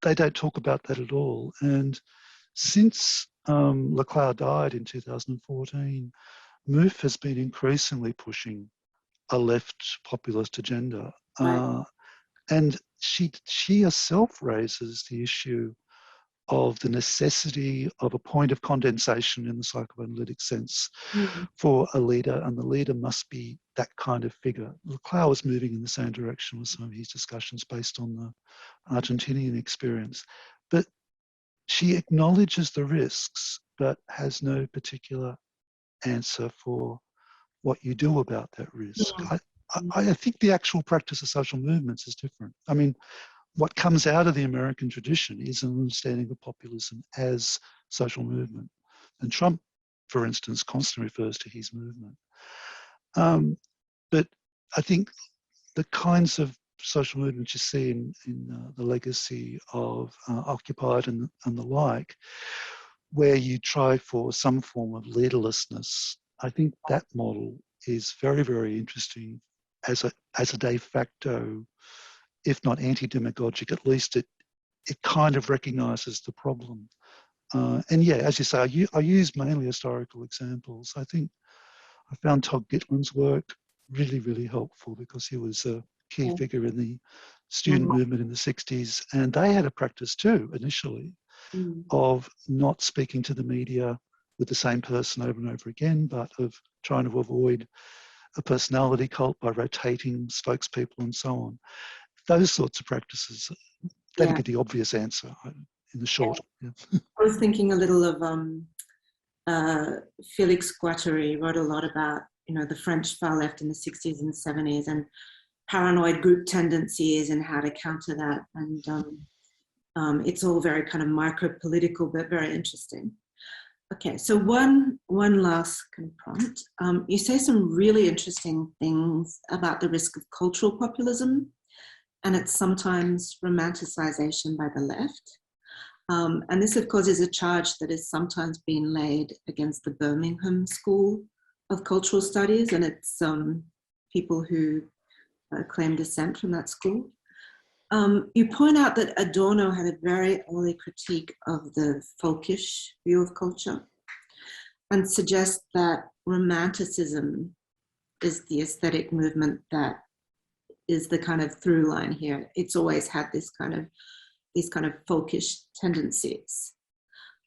They don't talk about that at all. And since Laclau died in 2014, Mouffe has been increasingly pushing a left populist agenda. Right. And she herself raises the issue of the necessity of a point of condensation in the psychoanalytic sense for a leader, and the leader must be that kind of figure. Laclau is moving in the same direction with some of his discussions based on the Argentinian experience. But she acknowledges the risks, but has no particular answer for what you do about that risk. I think the actual practice of social movements is different. I mean, what comes out of the American tradition is an understanding of populism as social movement. And Trump, for instance, constantly refers to his movement. But I think the kinds of social movements you see in the legacy of Occupied and the like, where you try for some form of leaderlessness, I think that model is very, very interesting as a de facto, if not anti-demagogic, at least it kind of recognises the problem. And yeah, as you say, I use mainly historical examples. I think I found Todd Gitlin's work really, really helpful because he was a key figure in the student movement in the 60s. And they had a practice too, initially, of not speaking to the media with the same person over and over again, but of trying to avoid a personality cult by rotating spokespeople and so on. Those sorts of practices, they don't get the obvious answer in the short. Yeah. I was thinking a little of Félix Guattari wrote a lot about, the French far left in the 60s and 70s and paranoid group tendencies and how to counter that. And it's all very kind of micro-political, but very interesting. Okay, so one last kind of prompt. You say some really interesting things about the risk of cultural populism, and it's sometimes romanticization by the left. And this, of course, is a charge that is sometimes being laid against the Birmingham School of Cultural Studies, and it's people who claim descent from that school. You point out that Adorno had a very early critique of the folkish view of culture and suggest that Romanticism is the aesthetic movement that is the kind of through line here. It's always had these kind of folkish tendencies.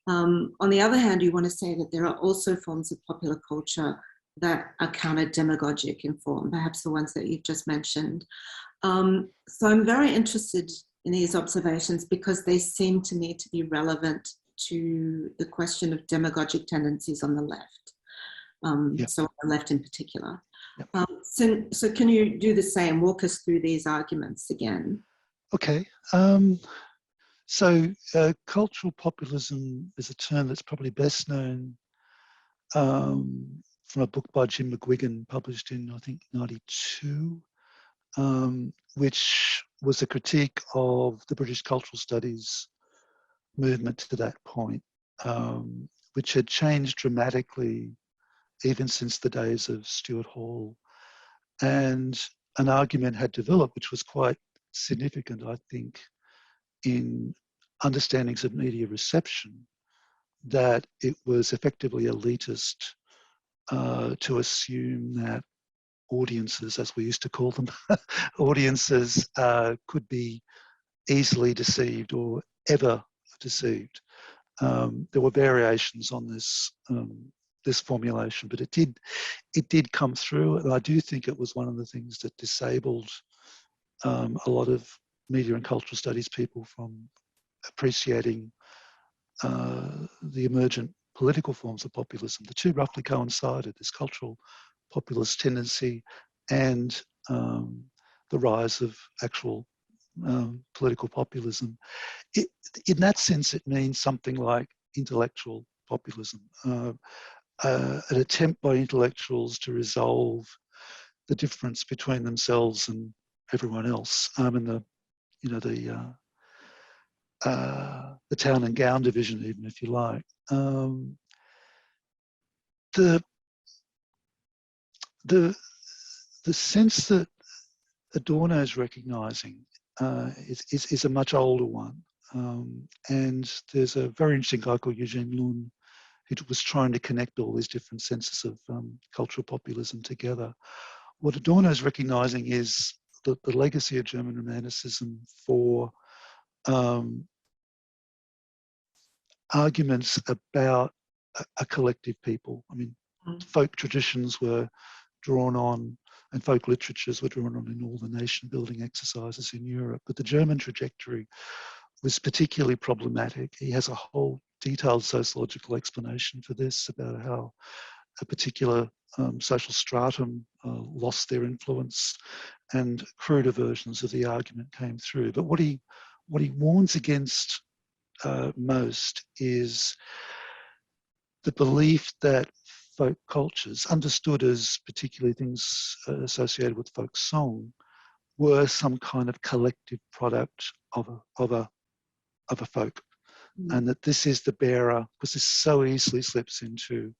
On the other hand, you want to say that there are also forms of popular culture that are counter-demagogic in form, perhaps the ones that you've just mentioned. So I'm very interested in these observations because they seem to me to be relevant to the question of demagogic tendencies on the left. So on the left in particular. Yep. So can you do the same? Walk us through these arguments again. Okay. Cultural populism is a term that's probably best known from a book by Jim McGuigan published in, I think, 92, which was a critique of the British cultural studies movement to that point, which had changed dramatically even since the days of Stuart Hall. And an argument had developed, which was quite significant, I think, in understandings of media reception, that it was effectively elitist to assume that audiences, as we used to call them, audiences could be easily deceived or ever deceived. There were variations on this this formulation, but it did come through, and I do think it was one of the things that disabled a lot of media and cultural studies people from appreciating the emergent political forms of populism. The two roughly coincided, this cultural populist tendency and the rise of actual political populism. In that sense, it means something like intellectual populism, an attempt by intellectuals to resolve the difference between themselves and everyone else, and the town and gown division, even, if you like. The sense that Adorno is recognising is a much older one, and there's a very interesting guy called Eugene Lun who was trying to connect all these different senses of cultural populism together. What Adorno is recognising is the legacy of German Romanticism for arguments about a collective people. I mean, folk traditions were drawn on, and folk literatures were drawn on in all the nation-building exercises in Europe. But the German trajectory was particularly problematic. He has a whole detailed sociological explanation for this, about how a particular social stratum lost their influence, and cruder versions of the argument came through. But what he warns against most is the belief that folk cultures, understood as particularly things associated with folk song, were some kind of collective product of a folk, and that this is the bearer, because this so easily slips into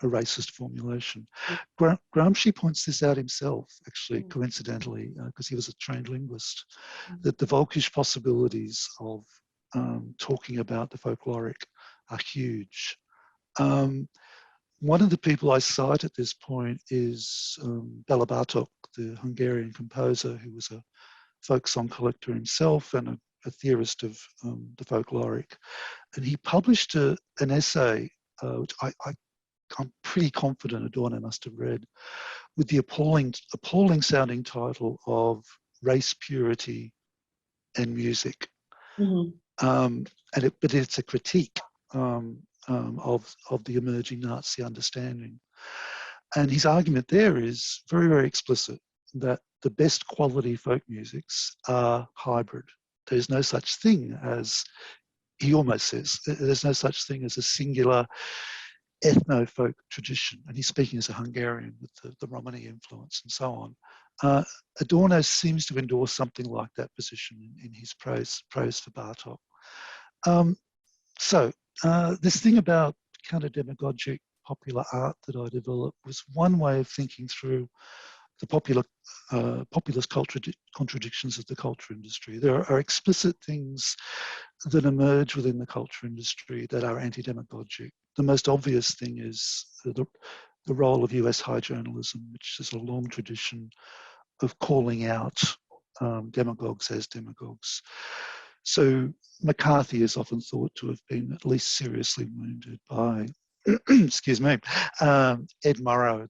a racist formulation. Gramsci points this out himself, actually, coincidentally, because he was a trained linguist, that the Volkish possibilities of talking about the folkloric are huge. One of the people I cite at this point is Bela Bartok, the Hungarian composer, who was a folk song collector himself and a theorist of the folkloric. And he published an essay, which I'm pretty confident Adorno must have read, with the appalling sounding title of Race, Purity and Music. But it's a critique of the emerging Nazi understanding. And his argument there is very, very explicit, that the best quality folk musics are hybrid. There's no such thing as, he almost says, there's no such thing as a singular ethno-folk tradition. And he's speaking as a Hungarian with the Romani influence and so on. Adorno seems to endorse something like that position in his praise for Bartok. This thing about counter-demagogic popular art that I developed was one way of thinking through the populist contradictions of the culture industry. There are explicit things that emerge within the culture industry that are anti-demagogic. The most obvious thing is the role of US high journalism, which is a long tradition of calling out demagogues as demagogues. So McCarthy is often thought to have been at least seriously wounded by, excuse me, Ed Murrow,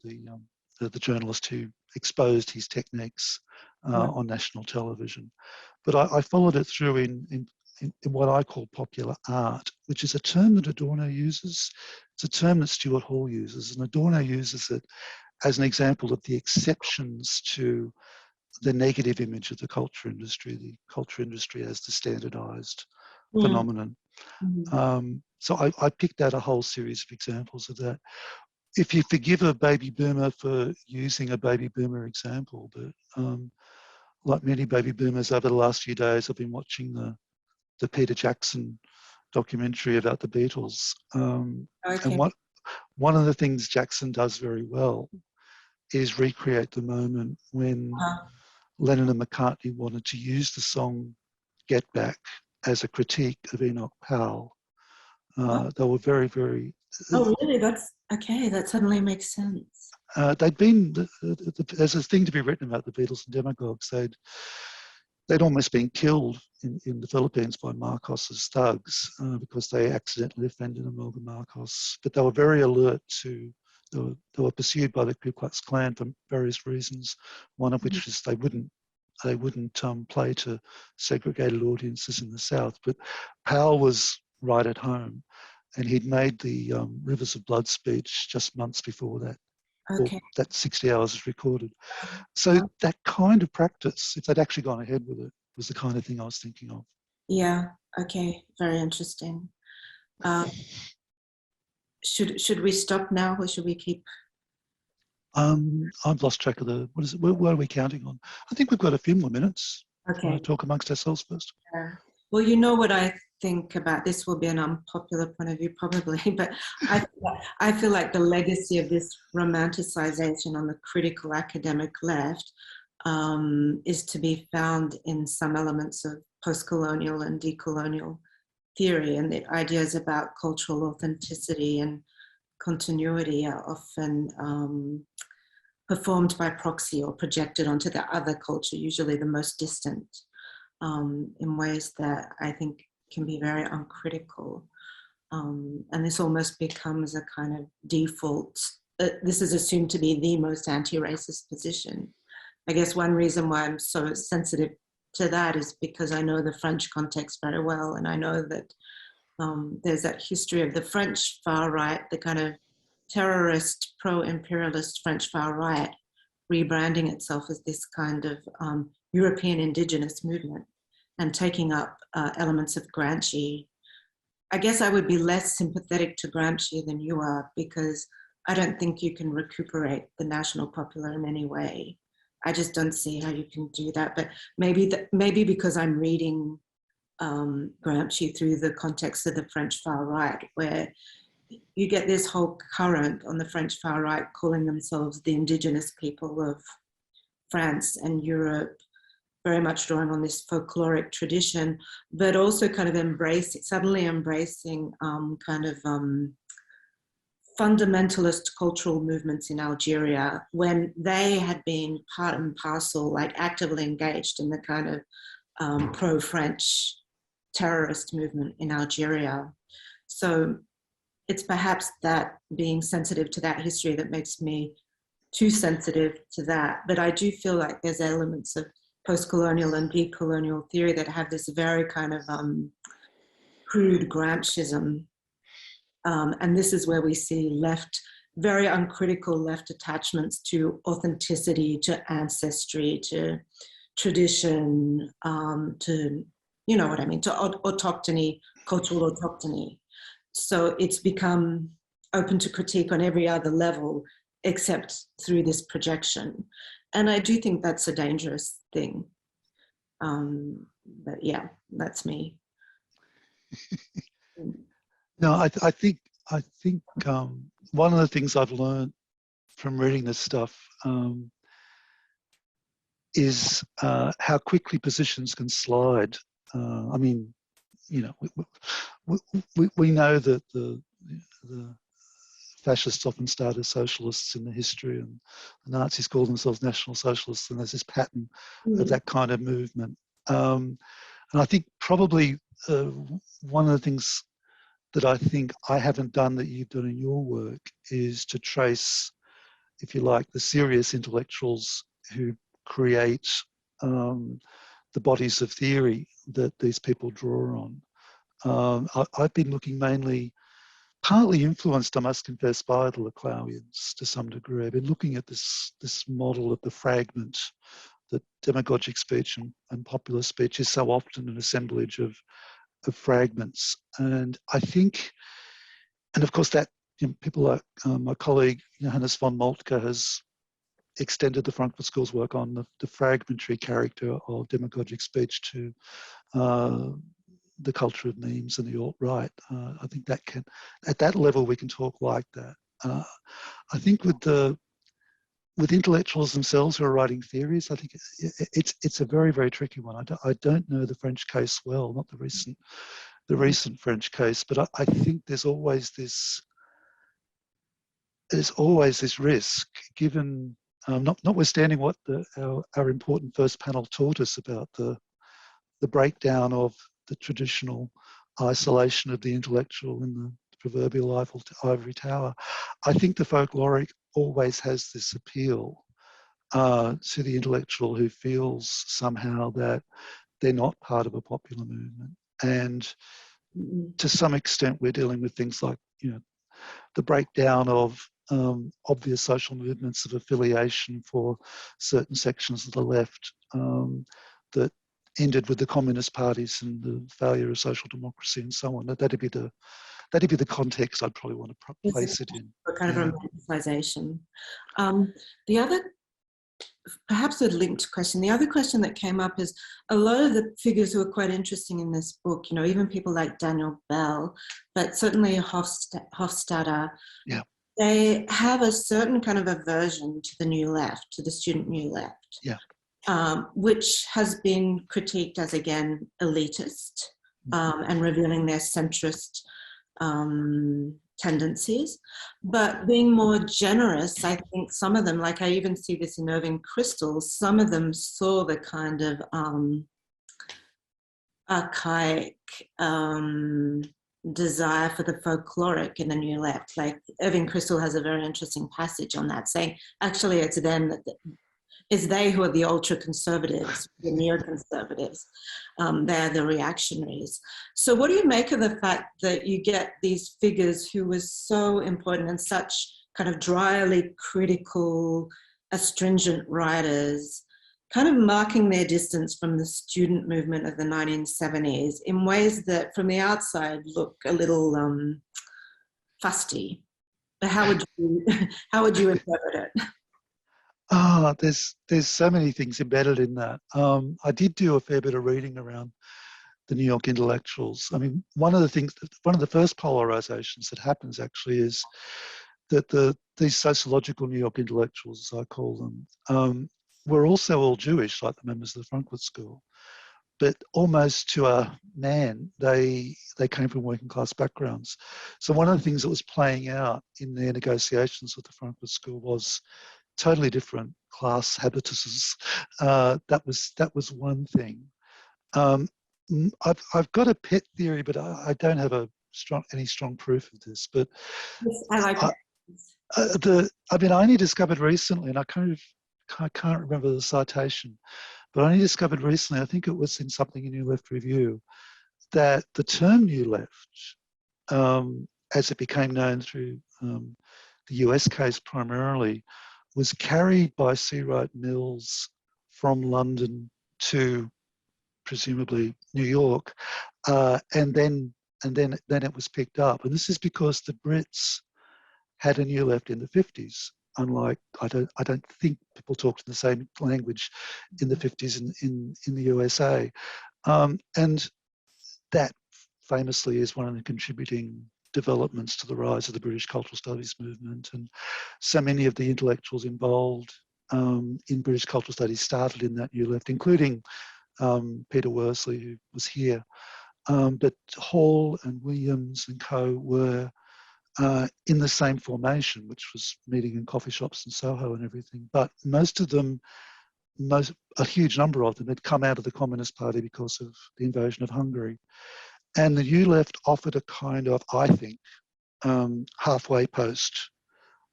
the journalist who exposed his techniques on national television. But I followed it through in what I call popular art, which is a term that Adorno uses. It's a term that Stuart Hall uses, and Adorno uses it as an example of the exceptions to the negative image of the culture industry as the standardized phenomenon. So I picked out a whole series of examples of that. If you forgive a baby boomer for using a baby boomer example, but like many baby boomers over the last few days, I've been watching the Peter Jackson documentary about the Beatles. And one of the things Jackson does very well is recreate the moment when Lennon and McCartney wanted to use the song Get Back as a critique of Enoch Powell. They were very, very... Oh, really? That's okay. That suddenly makes sense. They'd been... There's a thing to be written about the Beatles and demagogues. They'd almost been killed in the Philippines by Marcos's thugs because they accidentally offended Imelda Marcos. But they were very alert to... They were pursued by the Ku Klux Klan for various reasons, one of which is they wouldn't play to segregated audiences in the South. But Powell was right at home, and he'd made the Rivers of Blood speech just months before that. Okay. Or that 60 hours is recorded. So that kind of practice, if they'd actually gone ahead with it, was the kind of thing I was thinking of. Yeah. Okay. Very interesting. Should we stop now, or should we keep? I've lost track of what is it? What are we counting on? I think we've got a few more minutes. Okay. Talk amongst ourselves first. Well, you know what I think about this will be an unpopular point of view, probably, but I feel like the legacy of this romanticization on the critical academic left is to be found in some elements of post-colonial and decolonial theory, and the ideas about cultural authenticity and continuity are often performed by proxy or projected onto the other culture, usually the most distant, in ways that I think can be very uncritical. And this almost becomes a kind of default. This is assumed to be the most anti-racist position. I guess one reason why I'm so sensitive to that is because I know the French context very well, and I know that there's that history of the French far right, the kind of terrorist, pro-imperialist French far right, rebranding itself as this kind of European indigenous movement and taking up elements of Gramsci. I guess I would be less sympathetic to Gramsci than you are, because I don't think you can recuperate the national popular in any way. I just don't see how you can do that. But maybe because I'm reading Gramsci through the context of the French far right, where you get this whole current on the French far right calling themselves the indigenous people of France and Europe, very much drawing on this folkloric tradition, but also kind of suddenly embracing fundamentalist cultural movements in Algeria, when they had been part and parcel, like actively engaged in the kind of pro-French terrorist movement in Algeria. So it's perhaps that being sensitive to that history that makes me too sensitive to that. But I do feel like there's elements of post-colonial and decolonial theory that have this very kind of crude Gramscism. And this is where we see very uncritical left attachments to authenticity, to ancestry, to tradition, to, you know what I mean, to autochthony, cultural autochthony. So it's become open to critique on every other level except through this projection. And I do think that's a dangerous thing. But yeah, that's me. No, I think one of the things I've learned from reading this stuff is how quickly positions can slide. I mean, you know, we know that the fascists often started as socialists in the history, and the Nazis called themselves National Socialists, and there's this pattern of that kind of movement. And I think probably one of the things that I think I haven't done that you've done in your work is to trace, if you like, the serious intellectuals who create the bodies of theory that these people draw on. I've been looking mainly, partly influenced, I must confess, by the Laclauians to some degree. I've been looking at this model of the fragment, that demagogic speech and popular speech is so often an assemblage of fragments. And I think, and of course that, you know, people like my colleague Johannes von Moltke has extended the Frankfurt School's work on the fragmentary character of demagogic speech to the culture of memes and the alt-right. I think that can, at that level, we can talk like that. I think with intellectuals themselves who are writing theories, I think it's a very, very tricky one. I don't know the French case well, not the recent French case, but I think there's always this risk, given notwithstanding what our important first panel taught us about the breakdown of the traditional isolation of the intellectual in the proverbial ivory tower. I think the folkloric always has this appeal to the intellectual who feels somehow that they're not part of a popular movement. And to some extent, we're dealing with things like, you know, the breakdown of obvious social movements of affiliation for certain sections of the left that ended with the communist parties and the failure of social democracy and so on. That'd be the context I'd probably want to place it in. A kind of romanticization. The other, perhaps a linked question, the other question that came up is a lot of the figures who are quite interesting in this book, you know, even people like Daniel Bell, but certainly Hofstadter, yeah, they have a certain kind of aversion to the New Left, to the student New Left. Yeah. Which has been critiqued as, again, elitist and revealing their centrist tendencies. But being more generous, I think some of them, like I even see this in Irving Kristol, some of them saw the kind of archaic desire for the folkloric in the New Left. Like Irving Kristol has a very interesting passage on that, saying actually it's them that it's they who are the ultra-conservatives, the neoconservatives. They're the reactionaries. So what do you make of the fact that you get these figures who were so important and such kind of dryly critical, astringent writers, kind of marking their distance from the student movement of the 1970s in ways that from the outside look a little fusty? But how would you interpret it? There's so many things embedded in that. I did do a fair bit of reading around the New York intellectuals. I mean, one of the first polarizations that happens actually is that these sociological New York intellectuals, as I call them, were also all Jewish, like the members of the Frankfurt School. But almost to a man, they came from working class backgrounds. So one of the things that was playing out in their negotiations with the Frankfurt School was totally different class habituses. That was one thing. I've got a pet theory, but I don't have any strong proof of this. But Yes, I like it. I only discovered recently, and I can't remember the citation, but I only discovered recently, I think it was in something in New Left Review, that the term New Left, as it became known through the US case primarily, was carried by C. Wright Mills from London to presumably New York, and then it was picked up. And this is because the Brits had a New Left in the 50s. Unlike, I don't think people talked in the same language in the 50s in the USA, and that famously is one of the contributing developments to the rise of the British cultural studies movement. And so many of the intellectuals involved in British cultural studies started in that New Left, including Peter Worsley, who was here. But Hall and Williams and co were in the same formation, which was meeting in coffee shops in Soho and everything. But most of them, a huge number of them had come out of the Communist Party because of the invasion of Hungary. And the New Left offered a kind of, I think, halfway post,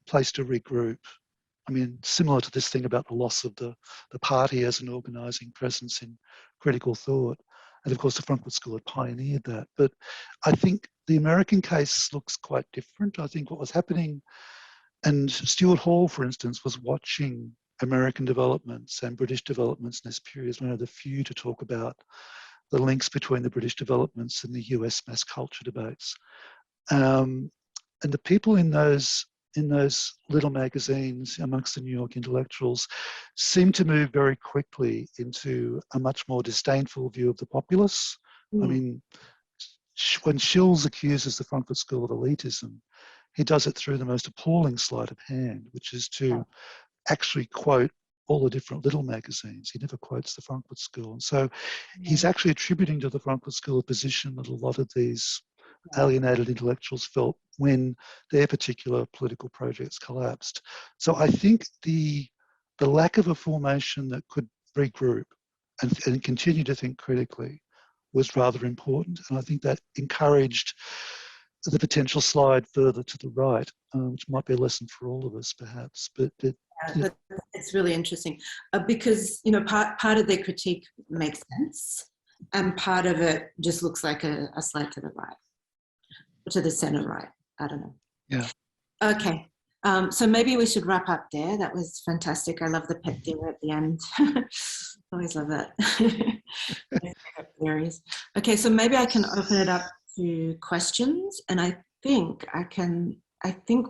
place to regroup. I mean, similar to this thing about the loss of the party as an organising presence in critical thought. And of course, the Frankfurt School had pioneered that. But I think the American case looks quite different. I think what was happening, and Stuart Hall, for instance, was watching American developments and British developments in this period as one of the few to talk about the links between the British developments and the US mass culture debates. And the people in those little magazines amongst the New York intellectuals seemed to move very quickly into a much more disdainful view of the populace. I mean, when Schulz accuses the Frankfurt School of elitism, he does it through the most appalling sleight of hand, which is to actually quote all the different little magazines. He never quotes the Frankfurt School. And so he's actually attributing to the Frankfurt School a position that a lot of these alienated intellectuals felt when their particular political projects collapsed. So I think the lack of a formation that could regroup and continue to think critically was rather important. And I think that encouraged the potential slide further to the right, which might be a lesson for all of us, perhaps. But it's really interesting because, you know, part of their critique makes sense and part of it just looks like a slide to the right, to the center right. I don't know. Yeah. Okay. So maybe we should wrap up there. That was fantastic. I love the pet theory at the end. Always love that. Theories. Okay, so maybe I can open it up to questions, and I think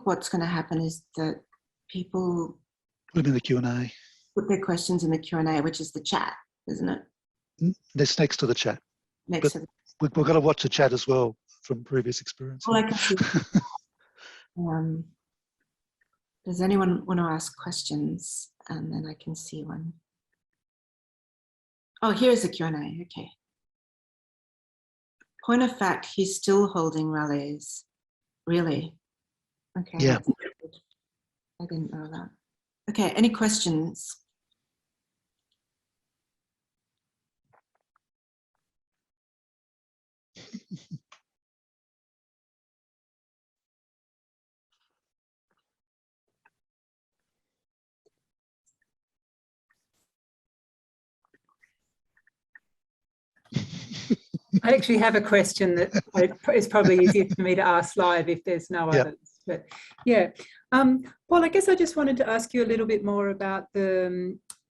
what's going to happen is that people put them in the Q&A. Put their questions in the Q&A, which is the chat, isn't it? That's next to the chat. Next to we've got to watch the chat as well from previous experience. Well, I can see. Does anyone want to ask questions? And then I can see one. Oh, here's the Q&A. Okay. Point of fact, he's still holding rallies. Really? Okay. Yeah. I didn't know that. Okay, any questions? I actually have a question that is probably easier for me to ask live if there's no others. But yeah, Paul, I guess I just wanted to ask you a little bit more about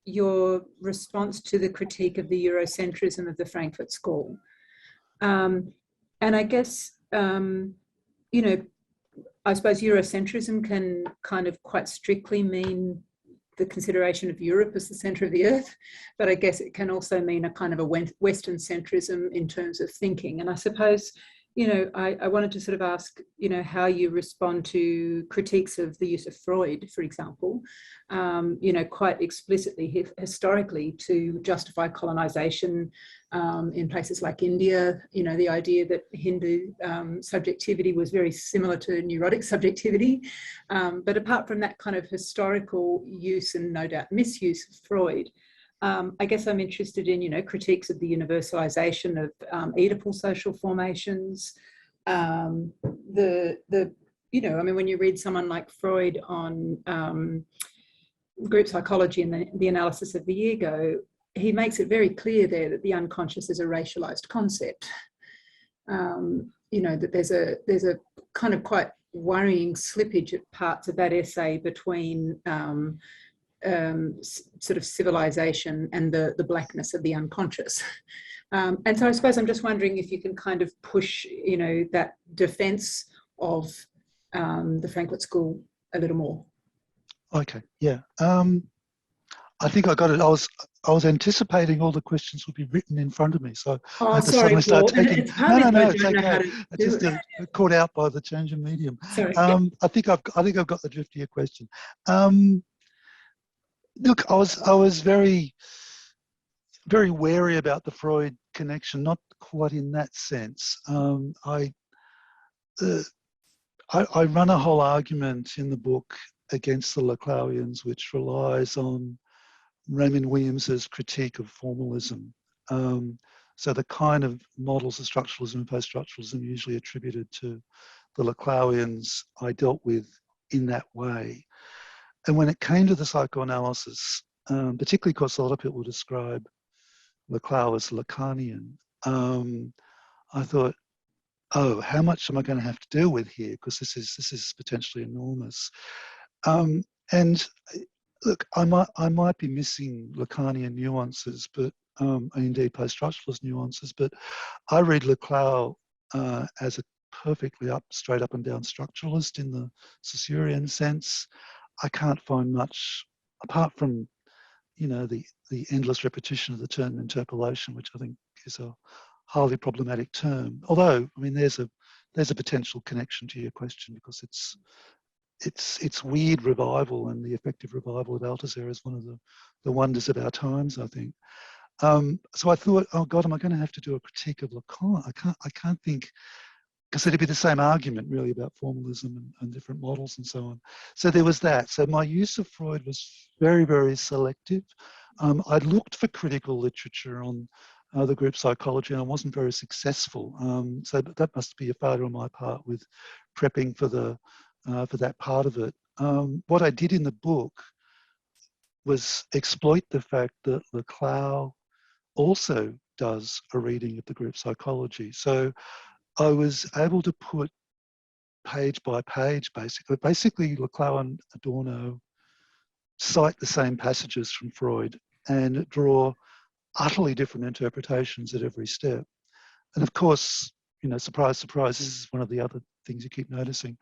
your response to the critique of the Eurocentrism of the Frankfurt School. And I guess, you know, I suppose Eurocentrism can kind of quite strictly mean the consideration of Europe as the centre of the earth, but I guess it can also mean a kind of a Western centrism in terms of thinking. And I suppose, you know, I wanted to sort of ask, you know, how you respond to critiques of the use of Freud, for example, you know, quite explicitly historically to justify colonization in places like India. You know, the idea that Hindu subjectivity was very similar to neurotic subjectivity. But apart from that kind of historical use and no doubt misuse of Freud, I guess I'm interested in, you know, critiques of the universalization of Oedipal social formations. You know, I mean, when you read someone like Freud on group psychology and the analysis of the ego, he makes it very clear there that the unconscious is a racialized concept. You know, that there's a kind of quite worrying slippage at parts of that essay between sort of civilization and the blackness of the unconscious. And so I suppose I'm just wondering if you can kind of push, you know, that defense of the Frankfurt School a little more. Okay, yeah. I think I got it. I was anticipating all the questions would be written in front of me, so I had to suddenly start taking. No, it's okay. I just caught out by the change of medium. Sorry. I think I've got the drift of your question. Look, I was very wary about the Freud connection, not quite in that sense. I run a whole argument in the book against the Laclauians, which relies on Raymond Williams's critique of formalism. So the kind of models of structuralism and post-structuralism usually attributed to the Laclauians I dealt with in that way. And when it came to the psychoanalysis, particularly because a lot of people describe Laclau as Lacanian, I thought, oh, how much am I going to have to deal with here? Because this is potentially enormous. And look, I might be missing Lacanian nuances, but indeed post-structuralist nuances. But I read Laclau as a perfectly straight up and down structuralist in the Saussurean sense. I can't find much apart from, you know, the endless repetition of the term interpolation, which I think is a highly problematic term. Although, I mean, there's a potential connection to your question, because it's weird revival, and the effective revival of Althusser is one of the wonders of our times, I think. So I thought, oh God, am I going to have to do a critique of Lacan? I can't think, because it'd be the same argument really about formalism and different models and so on. So there was that. So my use of Freud was very, very selective. I looked for critical literature on the group psychology, and I wasn't very successful. So that must be a failure on my part with prepping for that part of it. What I did in the book was exploit the fact that Laclau also does a reading of the group psychology. So I was able to put page by page, basically Laclau and Adorno cite the same passages from Freud and draw utterly different interpretations at every step. And of course, you know, surprise, surprise, this is one of the other things you keep noticing.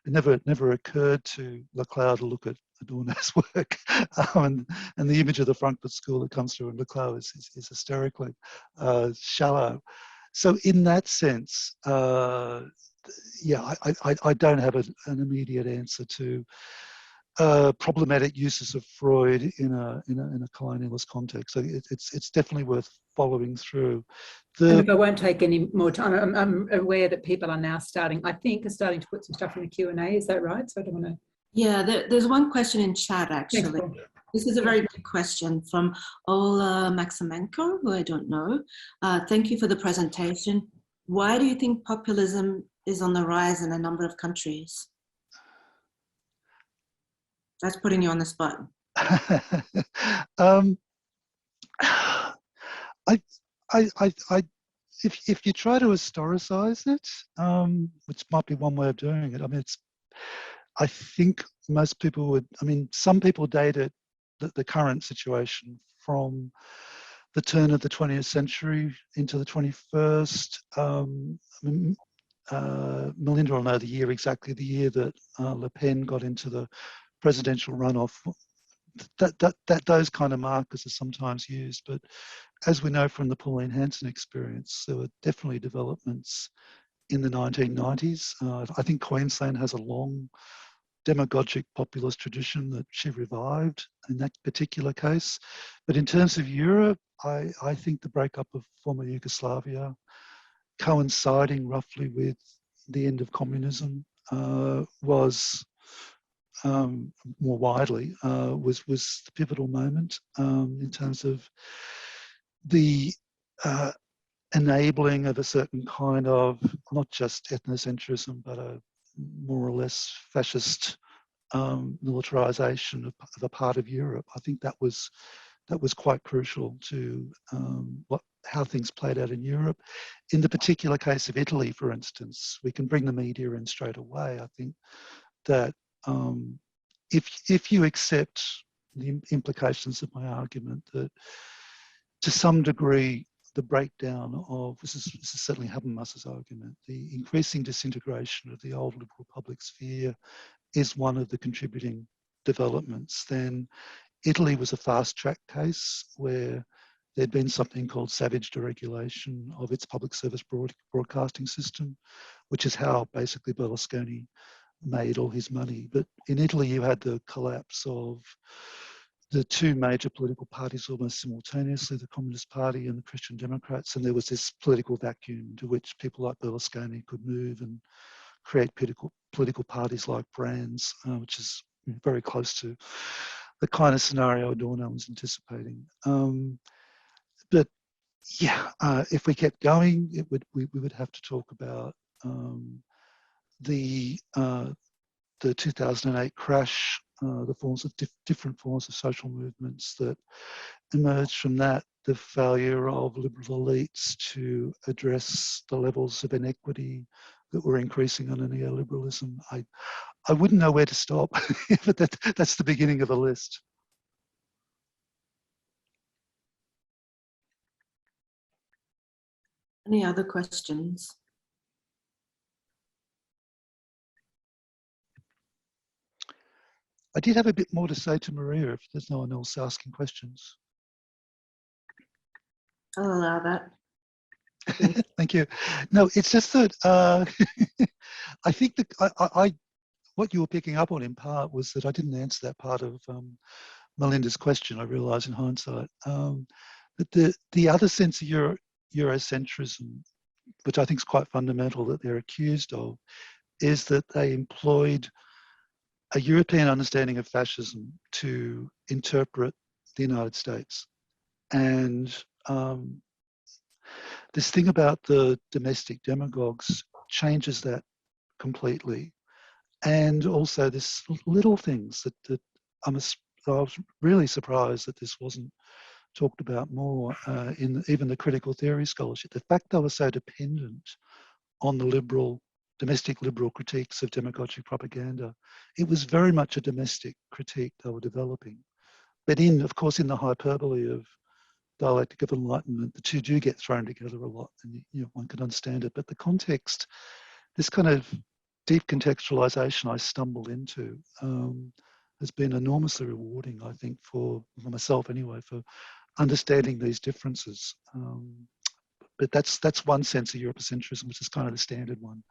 It never occurred to Laclau to look at Adorno's work, and the image of the Frankfurt School that comes through in Laclau is hysterically shallow. So in that sense, yeah, I don't have an immediate answer to problematic uses of Freud in a colonialist context. So it's definitely worth following through. And look, I won't take any more time. I'm aware that people are now starting to put some stuff in the Q&A. Is that right? So I don't want to. Yeah, there's one question in chat actually. Thanks, this is a very good question from Ola Maximenko, who I don't know. Thank you for the presentation. Why do you think populism is on the rise in a number of countries? That's putting you on the spot. If you try to historicize it, which might be one way of doing it, I mean, I think most people would, I mean, some people date it, the current situation, from the turn of the 20th century into the 21st. Melinda will know the year exactly, the year that Le Pen got into the presidential runoff. Those kind of markers are sometimes used, but as we know from the Pauline Hanson experience, there were definitely developments in the 1990s. I think Queensland has a long demagogic populist tradition that she revived in that particular case. But in terms of Europe, I think the breakup of former Yugoslavia, coinciding roughly with the end of communism, was more widely, was the pivotal moment in terms of the enabling of a certain kind of, not just ethnocentrism, but a more or less fascist militarization of a part of Europe. I think that was quite crucial to how things played out in Europe. In the particular case of Italy, for instance, we can bring the media in straight away. I think that if you accept the implications of my argument, that to some degree the breakdown of, this is certainly Habermas's argument, the increasing disintegration of the old liberal public sphere is one of the contributing developments, then Italy was a fast track case where there'd been something called savage deregulation of its public service broadcasting system, which is how basically Berlusconi made all his money. But in Italy, you had the collapse of the two major political parties almost simultaneously, the Communist Party and the Christian Democrats, and there was this political vacuum into which people like Berlusconi could move and create political parties like Brands, which is very close to the kind of scenario Adorno was anticipating. But yeah, if we kept going, we would have to talk about the 2008 crash, the forms of different forms of social movements that emerged from that, the failure of liberal elites to address the levels of inequity that were increasing under neoliberalism. I wouldn't know where to stop, but that's the beginning of a list. Any other questions? I did have a bit more to say to Maria if there's no one else asking questions. I'll allow that. Thank you. No, it's just that I think that what you were picking up on in part was that I didn't answer that part of Melinda's question, I realise in hindsight. But the other sense of Eurocentrism, which I think is quite fundamental that they're accused of, is that they employed a European understanding of fascism to interpret the United States. And this thing about the domestic demagogues changes that completely. And also this little things that I was really surprised that this wasn't talked about more in even the critical theory scholarship. The fact they were so dependent on the domestic liberal critiques of demagogic propaganda, it was very much a domestic critique they were developing. But of course, in the hyperbole of dialectic of enlightenment, the two do get thrown together a lot, and one can understand it. But the context, this kind of deep contextualization I stumbled into has been enormously rewarding, I think, for myself anyway, for understanding these differences. But that's one sense of Eurocentrism, which is kind of the standard one,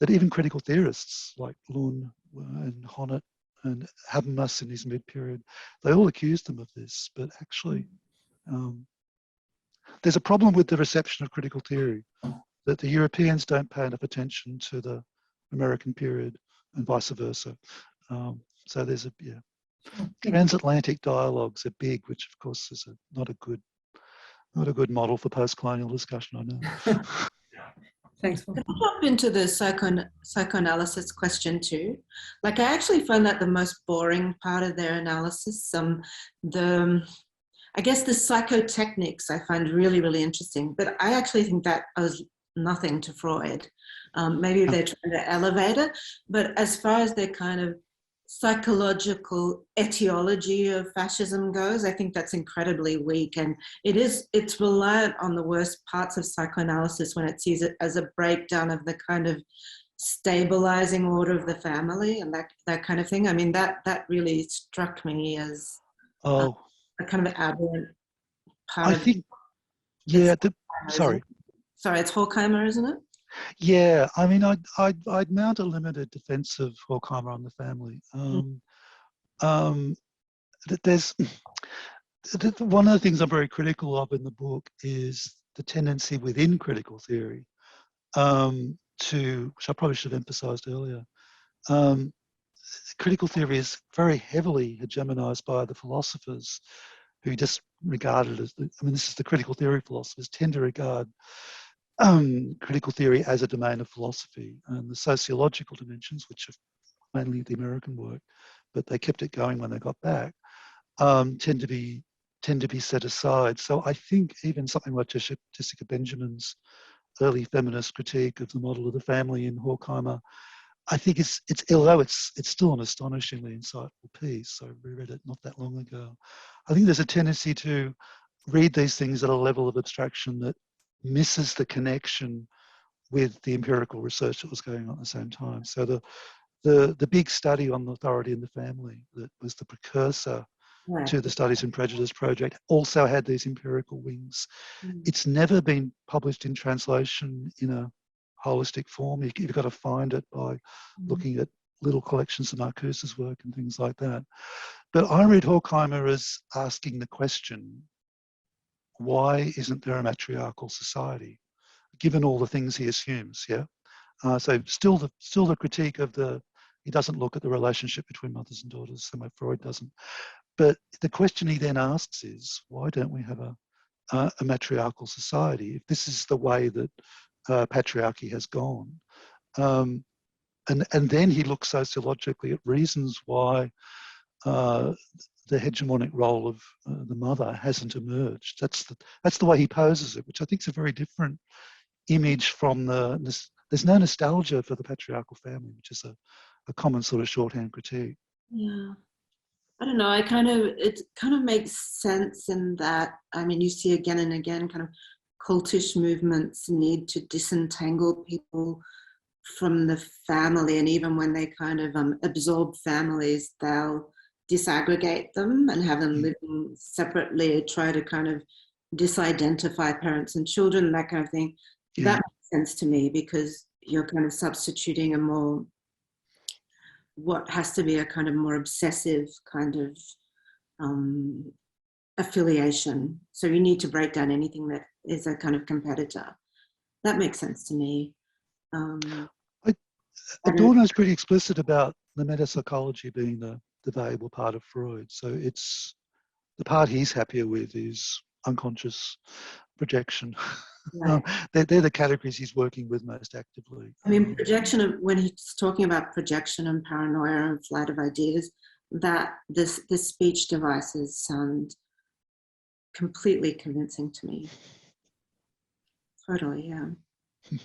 that even critical theorists like Lund and Honneth and Habermas in his mid-period, they all accused them of this, but actually there's a problem with the reception of critical theory, that the Europeans don't pay enough attention to the American period and vice versa. So there's transatlantic dialogues are big, which of course is not a good model for post-colonial discussion, I know. Thanks. Can I jump into the psychoanalysis question too? Like, I actually found that the most boring part of their analysis. I guess the psychotechnics I find really, really interesting, but I actually think that owes nothing to Freud. Maybe they're trying to elevate it, but as far as their kind of psychological etiology of fascism goes, I think that's incredibly weak, and it's reliant on the worst parts of psychoanalysis when it sees it as a breakdown of the kind of stabilizing order of the family and that kind of thing. I mean, that really struck me as a kind of aberrant part. I think, yeah. Sorry, it's Horkheimer, isn't it? Yeah, I mean, I'd mount a limited defense of Horkheimer on the family. There's one of the things I'm very critical of in the book is the tendency within critical theory which I probably should have emphasized earlier. Critical theory is very heavily hegemonized by the philosophers who just regard it as, this is the critical theory philosophers tend to regard critical theory as a domain of philosophy, and the sociological dimensions, which are mainly the American work, but they kept it going when they got back, tend to be set aside. So I think even something like Jessica Benjamin's early feminist critique of the model of the family in Horkheimer, I think it's although it's still an astonishingly insightful piece. I reread it not that long ago. I think there's a tendency to read these things at a level of abstraction that misses the connection with the empirical research that was going on at the same time. So the big study on authority in the family that was the precursor to the Studies in Prejudice project also had these empirical wings. It's never been published in translation in a holistic form. You've got to find it by looking at little collections of Marcuse's work and things like that. But I read Horkheimer as asking the question, why isn't there a matriarchal society, given all the things he assumes? Yeah. So still the critique of he doesn't look at the relationship between mothers and daughters, the way Freud doesn't. But the question he then asks is, why don't we have a matriarchal society if this is the way that patriarchy has gone? And then he looks sociologically at reasons why the hegemonic role of the mother hasn't emerged. That's the way he poses it, which I think is a very different image from there's no nostalgia for the patriarchal family, which is a common sort of shorthand critique. Yeah. I don't know, it kind of makes sense in that, I mean, you see again and again kind of cultish movements need to disentangle people from the family, and even when they kind of absorb families, they'll disaggregate them and have them living separately, try to kind of disidentify parents and children, that kind of thing. Yeah. That makes sense to me, because you're kind of substituting what has to be a kind of more obsessive kind of affiliation. So you need to break down anything that is a kind of competitor. That makes sense to me. Adorno's pretty explicit about the metapsychology being the valuable part of Freud. So it's the part he's happier with is unconscious projection. Right. They're the categories he's working with most actively. I mean, projection, when he's talking about projection and paranoia and flight of ideas, that the speech devices sound completely convincing to me. Totally, yeah.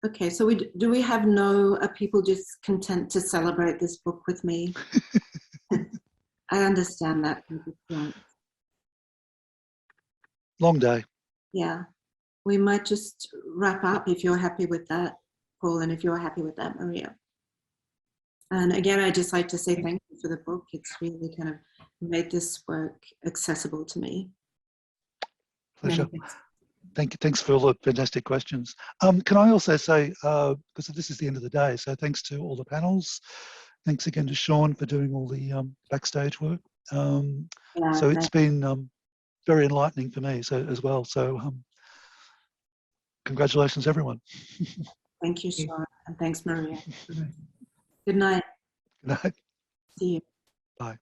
Okay, so do we have are people just content to celebrate this book with me? I understand that. Long day. Yeah, we might just wrap up if you're happy with that, Paul, and if you're happy with that, Maria. And again, I'd just like to say thank you for the book. It's really kind of made this work accessible to me. Pleasure. Thank you. Thanks for all the fantastic questions. Can I also say, because this is the end of the day, so thanks to all the panels. Thanks again to Sean for doing all the backstage work. So it's been very enlightening for me as well. So congratulations, everyone. Thank you, Sean, and thanks, Maria. Good night. Good night. See you. Bye.